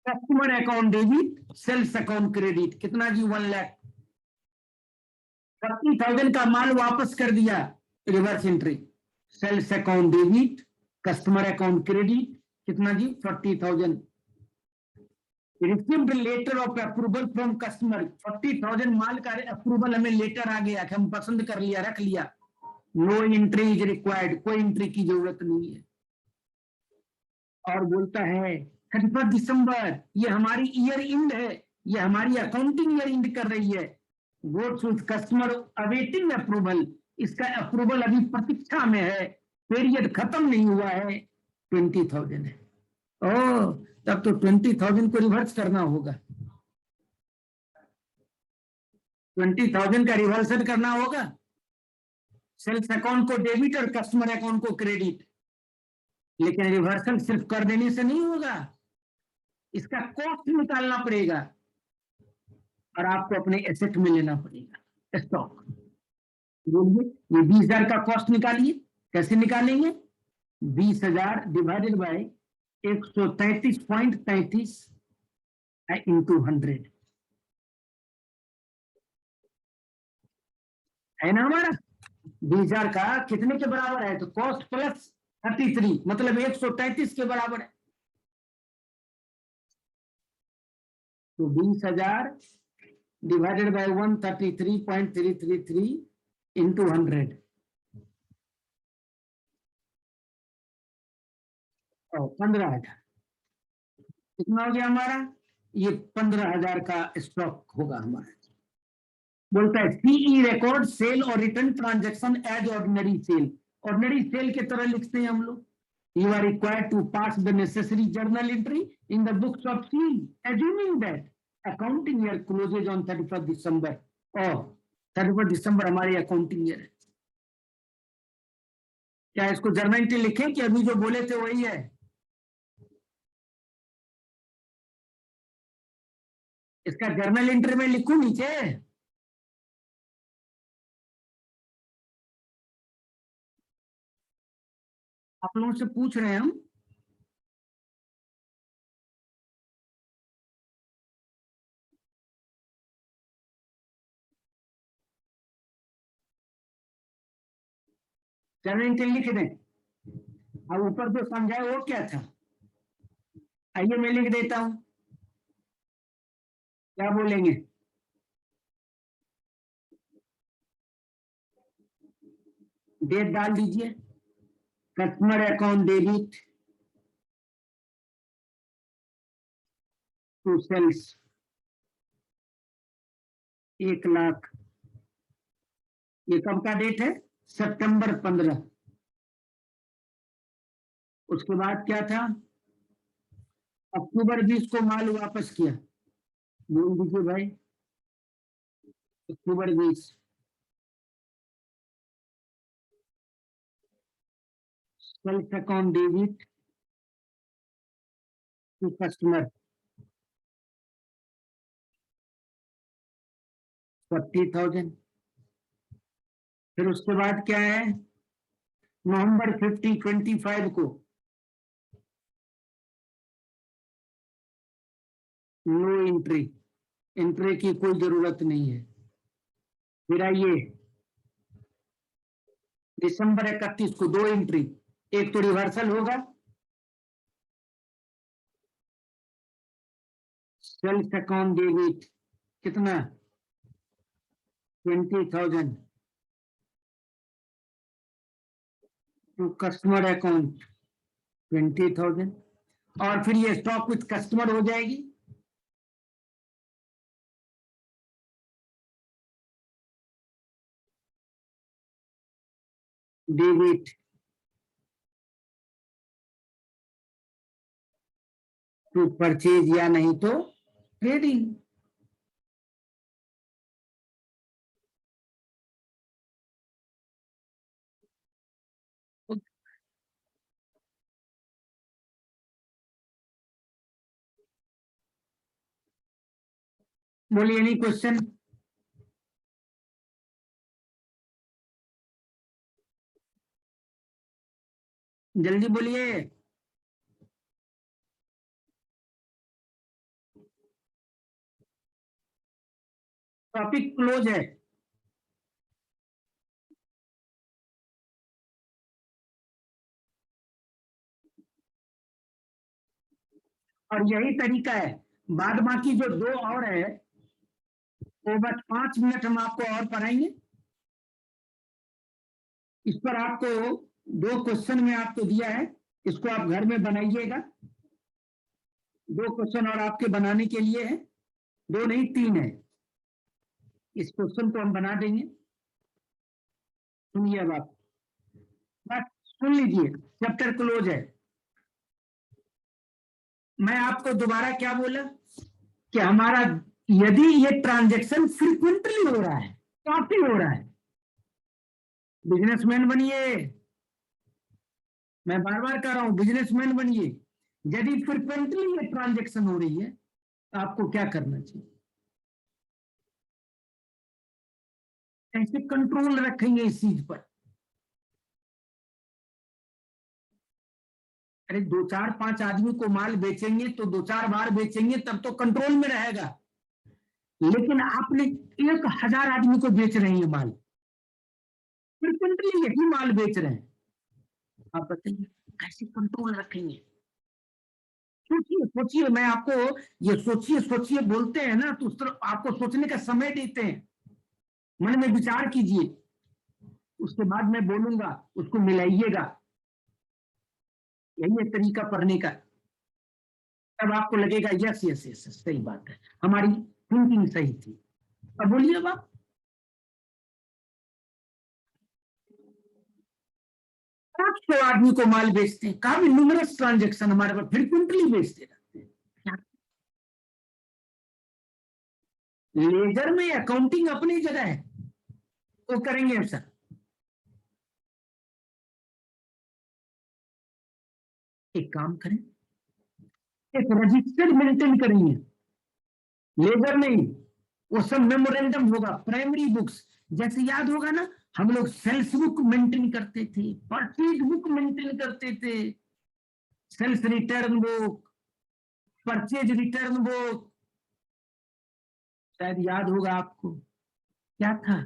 Customer account debit, sales account credit, कितना जी 1 लाख। 40,000 का माल वापस कर दिया, reverse entry, sales account debit, customer account credit, कितना जी 40,000। Received letter of approval from customer, 40,000 माल का अप्रूवल हमें लेटर आ गया कि हम पसंद कर लिया, रख लिया, नो एंट्री इज रिक्वायर्ड, कोई एंट्री की जरूरत नहीं है। और बोलता है 31 दिसंबर, ये हमारी ईयर एंड है, ये हमारी अकाउंटिंग ईयर एंड कर रही है, goats with customer awaiting approval, इसका अप्रूवल अभी प्रतीक्षा में है, पीरियड खत्म नहीं हुआ है, 20,000 है। ओ तब तो 20,000 को रिवर्स करना होगा, 20,000 का रिवर्सल करना होगा, सेल्स अकाउंट को डेबिट और कस्टमर अकाउंट को क्रेडिट। लेकिन रिवर्सल सिर्फ कर देने से नहीं होगा, इसका कॉस्ट निकालना पड़ेगा और आपको अपने एसेट में लेना पड़ेगा स्टॉक। बोलिए ये 20,000 का कॉस्ट निकालिए, कैसे निकालेंगे, 20,000 डिवाइडेड बाय 133.33 इंटू 100, है ना हमारा 20,000 का कितने के बराबर है, तो कॉस्ट प्लस 33 मतलब 133 के बराबर है। तो 20,000 डिवाइडेड बाय 133.333 इंटू 100 और 15,000 कितना हो गया हमारा, ये 15,000 का स्टॉक होगा हमारा। बोलता है सीई रिकॉर्ड सेल और return transaction as ordinary sale, ordinary sale के तरह लिखते हैं हम लोग। You are required to pass the necessary journal entry in the books of seal, assuming that accounting year closes on 31st December. और 31st December हमारी accounting year है। क्या इसको जर्नल एंट्री लिखें कि अभी जो बोले थे वही है? इसका जर्नल एंट्री में लिखूं नीचे? आप लोगों से पूछ रहे हैं हम। जर्नल एंट्री लिख दें। अब ऊपर जो समझाए वो क्या था, आइए मैं लिख देता हूं। क्या बोलेंगे? डेट डाल दीजिए, customer account debit to sales 1,00,000। ये कब का डेट है? सितंबर 15। उसके बाद क्या था? अक्टूबर 20 को माल वापस किया। बोल दीजिए भाई, October 20 sales account debit to customer 40,000। फिर उसके बाद क्या है? नवंबर 25 को नो एंट्री, एंट्री की कोई जरूरत नहीं है। फिर आइए दिसंबर 31 को 2 एंट्री, एक तो रिवर्सल होगा, सेल्स अकाउंट डेबिट कितना 20,000 टू कस्टमर अकाउंट 20,000 और फिर ये स्टॉक विथ कस्टमर हो जाएगी। डेबिट टू परचेज या नहीं तो ट्रेडिंग। बोलिए एनी क्वेश्चन? जल्दी बोलिए। टॉपिक क्लोज है। और यही तरीका है, बाद बाकी जो 2 और है वो बस 5 मिनट हम आपको और पढ़ाएंगे। इस पर आपको 2 क्वेश्चन में आपको दिया है, इसको आप घर में बनाइएगा। 2 क्वेश्चन और आपके बनाने के लिए है, 2 नहीं 3 है। इस क्वेश्चन को हम बना देंगे। सुनिए अब आप बस सुन लीजिए, चैप्टर क्लोज है। मैं आपको दोबारा क्या बोला कि हमारा यदि ये ट्रांजैक्शन फ्रीक्वेंटली हो रहा है, काफी हो रहा है, बिजनेसमैन बनिए। मैं बार बार कह रहा हूं बिजनेसमैन बनिए। यदि फ्रीक्वेंटली ये ट्रांजैक्शन हो रही है तो आपको क्या करना चाहिए? कैसे कंट्रोल रखेंगे इस चीज पर? अरे 2 4 5 आदमी को माल बेचेंगे तो 2 4 बार बेचेंगे तब तो कंट्रोल में रहेगा। लेकिन आपने 1,000 आदमी को बेच रहे हैं माल, फ्रीक्वेंटली यही माल बेच रहे हैं, आप बताइए कैसे कंट्रोल रखेंगे? सोचिए सोचिए, मैं आपको ये सोचिए सोचिए बोलते हैं ना, तो उस तरह आपको सोचने का समय देते हैं, मन में विचार कीजिए, उसके बाद मैं बोलूंगा, उसको मिलाइएगा, यही है तरीका पढ़ने का। तब आपको लगेगा यस यस यस सही बात है, हमारी थिंकिंग सही थी। अब बोलिए आप। 500 आदमी को माल बेचते हैं, काफी न्यूमरस ट्रांजेक्शन हमारे पास, फ्रीक्वेंटली बेचते रहते हैं। लेजर में अकाउंटिंग अपनी जगह है, वो करेंगे हम सर। एक काम करें, एक रजिस्टर मेंटेन करेंगे, लेजर नहीं, वो सब मेमोरेंडम होगा, प्राइमरी बुक्स, जैसे याद होगा ना, हम लोग सेल्स बुक मेंटेन करते थे, परचेज बुक मेंटेन करते थे, sales return book, purchase return book, शायद याद होगा आपको। क्या था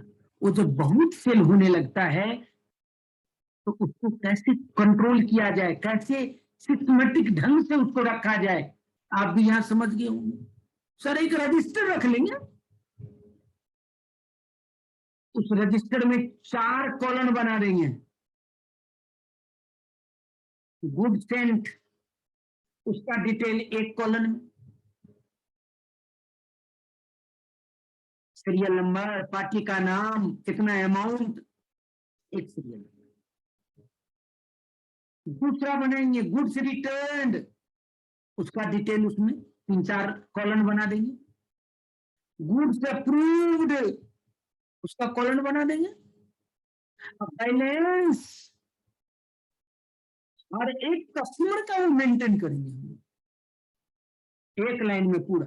वो, जब बहुत सेल होने लगता है तो उसको कैसे कंट्रोल किया जाए, कैसे सिस्टमेटिक ढंग से उसको रखा जाए, आप भी यहां समझ गए होंगे। सर एक रजिस्टर रख लेंगे, उस रजिस्टर में 4 कॉलम बना देंगे, गुड सेंट उसका डिटेल एक कॉलम में, सीरियल नंबर, पार्टी का नाम, कितना अमाउंट, एक सीरियल नंबर। दूसरा बनाएंगे गुड्स रिटर्न, उसका डिटेल उसमें 3-4 कॉलम बना देंगे, गुड्स अप्रूव्ड उसका कॉलम बना देंगे, फाइनेंस और एक कस्टमर का वो मेंटेन करेंगे हम, एक लाइन में पूरा।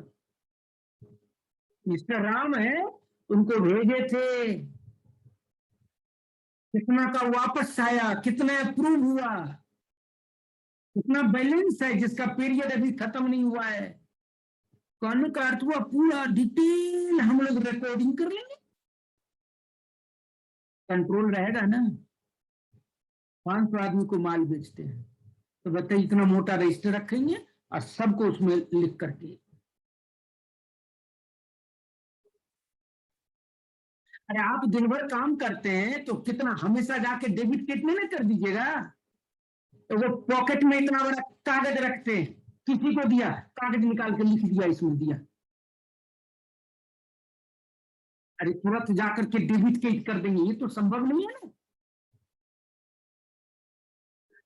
मिस्टर राम है, उनको भेजे थे, कितना का वापस आया, कितना अप्रूव हुआ, कितना बैलेंस है जिसका पीरियड अभी खत्म नहीं हुआ है, कहने का अर्थ हुआ पूरा डिटेल हम लोग रिकॉर्डिंग कर लेंगे, कंट्रोल रहेगा ना। 500 आदमी को माल बेचते हैं, तो बताइए इतना मोटा रजिस्टर रखेंगे और सबको उसमें लिख करके, अरे आप दिन भर काम करते हैं तो कितना हमेशा जाके डेबिट किट में ना कर दीजिएगा, तो वो पॉकेट में इतना बड़ा कागज रखते हैं, किसी को दिया, कागज निकाल के लिख दिया इसमें दिया, अरे तुरंत जाकर के डेबिट किट कर देंगे, ये तो संभव नहीं है ना।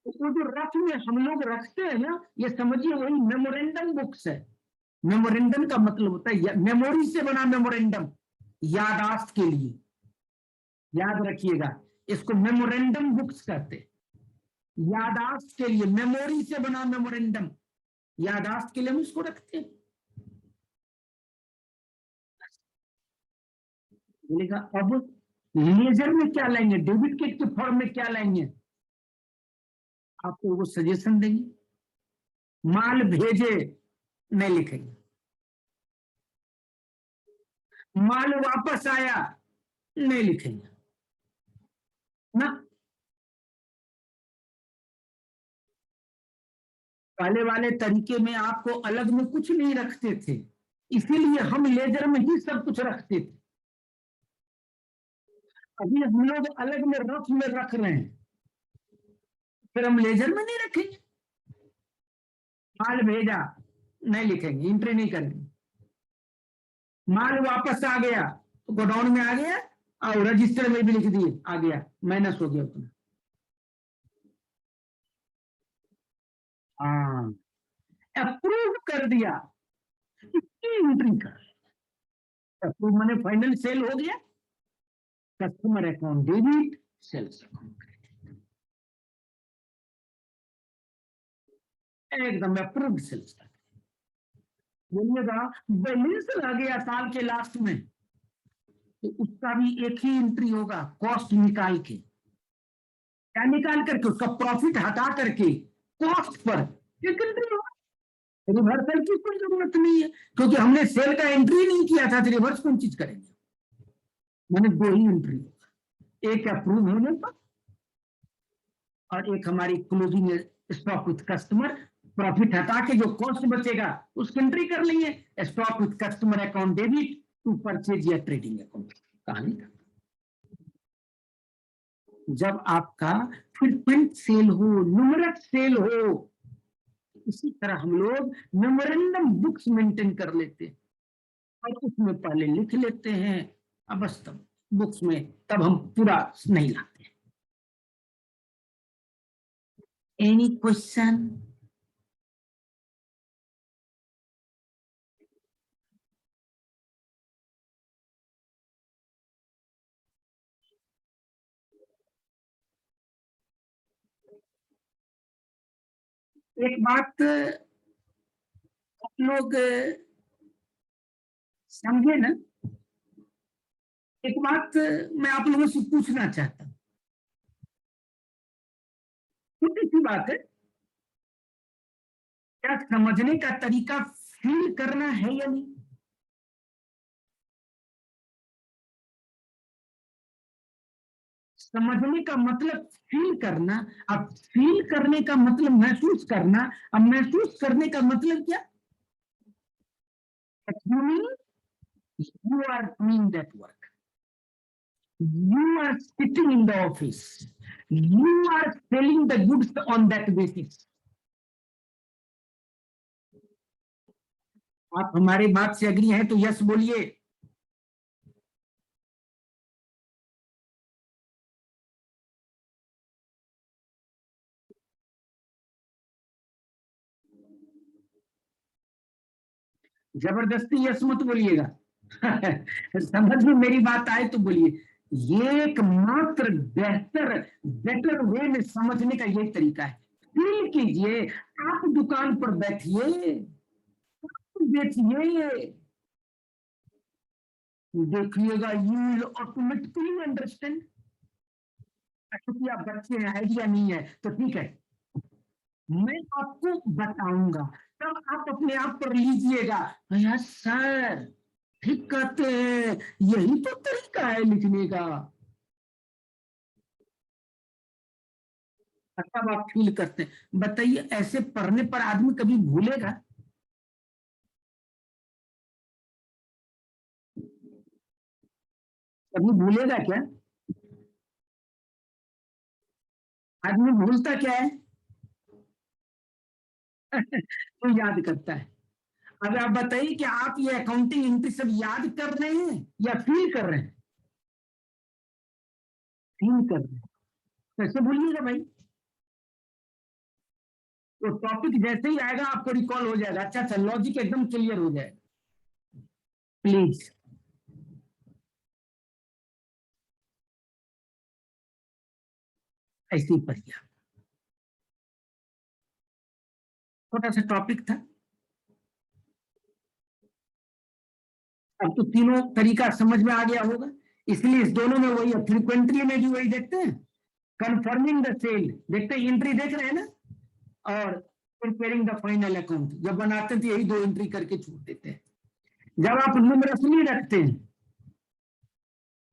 तो वो जो रफ में हम लोग रखते हैं ना, ये समझिए वही मेमोरेंडम बुक्स है। मेमोरेंडम का मतलब होता है मेमोरी से बना मेमोरेंडम, यादाश्त के लिए, याद रखिएगा, इसको मेमोरेंडम बुक्स कहते हैं, यादाश्त के लिए, मेमोरी से बना मेमोरेंडम, यादाश्त के लिए हम इसको रखते हैं। बोलेगा अब लेजर में क्या लाएंगे, डेबिट किट के फॉर्म में क्या लाएंगे, आपको वो सजेशन देंगे। माल भेजे नहीं लिखेंगे, माल वापस आया नहीं लिखेंगे ना। पहले वाले तरीके में आपको अलग में कुछ नहीं रखते थे, इसीलिए हम लेजर में ही सब कुछ रखते थे। अभी हम लोग अलग में रफ में रख रहे हैं, फिर हम लेजर में नहीं रखेंगे। माल भेजा नहीं लिखेंगे, एंट्री नहीं करेंगे, माल वापस आ गया तो गोडाउन में आ गया और रजिस्टर में भी लिख दिए आ गया, माइनस हो गया उतना। हाँ, अप्रूव कर दिया, इसकी एंट्री कर, अप्रूव मैंने फाइनल सेल हो गया, customer account debit, sales account एकदम अप्रूव्ड सेल्स। बोलिएगा बैलेंस आ गया साल के लास्ट में, तो उसका भी एक ही एंट्री होगा, कॉस्ट निकाल के, क्या निकाल करके, उसका प्रॉफिट हटा करके कॉस्ट पर एक एंट्री होगा। रिवर्सल की कोई जरूरत नहीं है, क्योंकि हमने सेल का एंट्री नहीं किया था, तो रिवर्स कौन चीज करेंगे, मैंने 2 ही एंट्री होगा। एक अप्रूव होने पर और एक हमारी closing stock with customer, profit हटा के जो कॉस्ट बचेगा उसकी एंट्री कर लेंगे, stock with customer account debit to purchase या ट्रेडिंग अकाउंट। कहानी का जब आपका फ्रीक्वेंट सेल हो, न्यूमरस सेल हो, इसी तरह हम लोग मेमोरेंडम बुक्स मेंटेन कर लेते हैं और उसमें पहले लिख लेते हैं, अब बस तब बुक्स में तब हम पूरा नहीं लाते। Any question? एक बात आप लोग समझे ना, एक बात मैं आप लोगों से पूछना चाहता हूं, छोटी सी बात है, क्या समझने का तरीका फील करना है या नहीं? समझने का मतलब फील करना, अब फील करने का मतलब महसूस करना, अब महसूस करने का मतलब क्या? You are doing that work. You are sitting in the office. You are selling the goods on that basis. आप हमारे बात से अग्री हैं तो यस बोलिए। जबरदस्ती यस मत बोलिएगा। समझ में मेरी बात आए तो बोलिए। ये एकमात्र बेटर वे में समझने का यही तरीका है। फील कीजिए, आप दुकान पर बैठिए, देखिए, देखिएगा, यू विल ऑटोमेटिकली अंडरस्टैंड। क्योंकि आप बच्चे हैं, आइडिया नहीं है तो ठीक है, मैं आपको बताऊंगा, तब आप अपने आप पर लीजिएगा। यार सर ठीक कहते हैं, यही तो तरीका है लिखने का। तब आप फील करते हैं। बताइए, ऐसे पढ़ने पर आदमी कभी भूलेगा? कभी भूलेगा क्या? आदमी भूलता क्या है? तो याद करता है। अब आप बताइए कि आप ये अकाउंटिंग एंट्री सब याद कर रहे हैं या फील कर रहे हैं? फील कर रहे हैं। कैसे भूलिएगा भाई? तो टॉपिक जैसे ही आएगा आपको रिकॉल हो जाएगा। अच्छा अच्छा, लॉजिक एकदम क्लियर हो जाएगा। प्लीज ऐसे ही पढ़िए। छोटा सा टॉपिक था, अब तो तीनों तरीका समझ में आ गया होगा। इसलिए इस दोनों में वही है, फ्रीक्वेंटली में भी वही देखते हैं, कंफर्मिंग द सेल देखते हैं, एंट्री देख रहे हैं ना, और प्रिपेयरिंग द फाइनल अकाउंट जब बनाते हैं तो यही दो एंट्री करके छोड़ देते हैं। जब आप न्यूमरसली रखते हैं,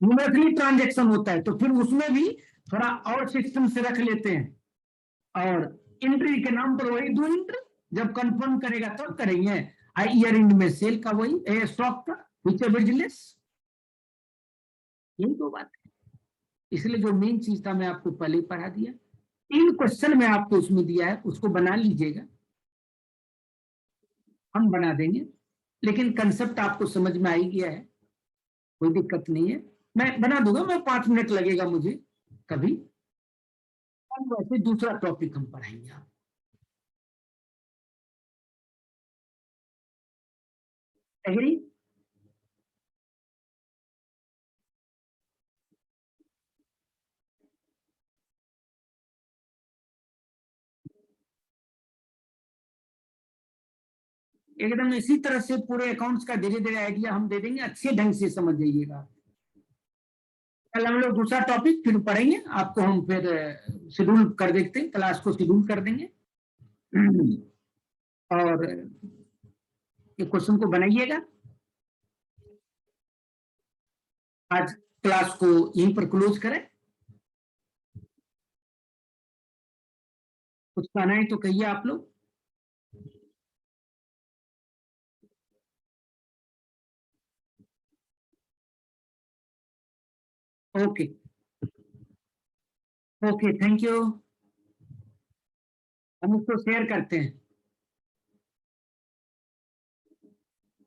न्यूमरसली ट्रांजेक्शन होता है तो फिर उसमें भी थोड़ा और सिस्टम से रख लेते हैं, और एंट्री के नाम पर वही दो एंट्री, जब कंफर्म करेगा तब करेंगे। ईयर एंड में सेल का वही स्टॉक का which है बिजनेस। यही दो बात है। इसलिए जो मेन चीज था मैं आपको पहले ही पढ़ा दिया। 3 क्वेश्चन में आपको उसमें दिया है, उसको बना लीजिएगा, हम बना देंगे, लेकिन कंसेप्ट आपको समझ में आ ही गया है, कोई दिक्कत नहीं है। मैं बना दूंगा, मैं 5 मिनट लगेगा मुझे कभी। अब वैसे दूसरा टॉपिक हम पढ़ाएंगे आप। एग्री? एकदम इसी तरह से पूरे अकाउंट्स का धीरे धीरे आइडिया हम दे देंगे, अच्छे ढंग से समझ जाइएगा। कल हम लोग दूसरा टॉपिक फिर पढ़ेंगे, आपको हम फिर शेड्यूल कर देते हैं, क्लास को शेड्यूल कर देंगे। और ये क्वेश्चन को बनाइएगा। आज क्लास को यहीं पर क्लोज करें। कुछ कहना है तो कहिए आप लोग। Okay okay, thank you. हम इसको शेयर करते हैं।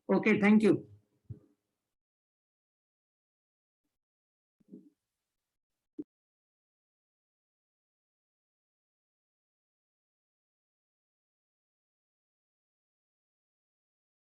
Okay, thank you.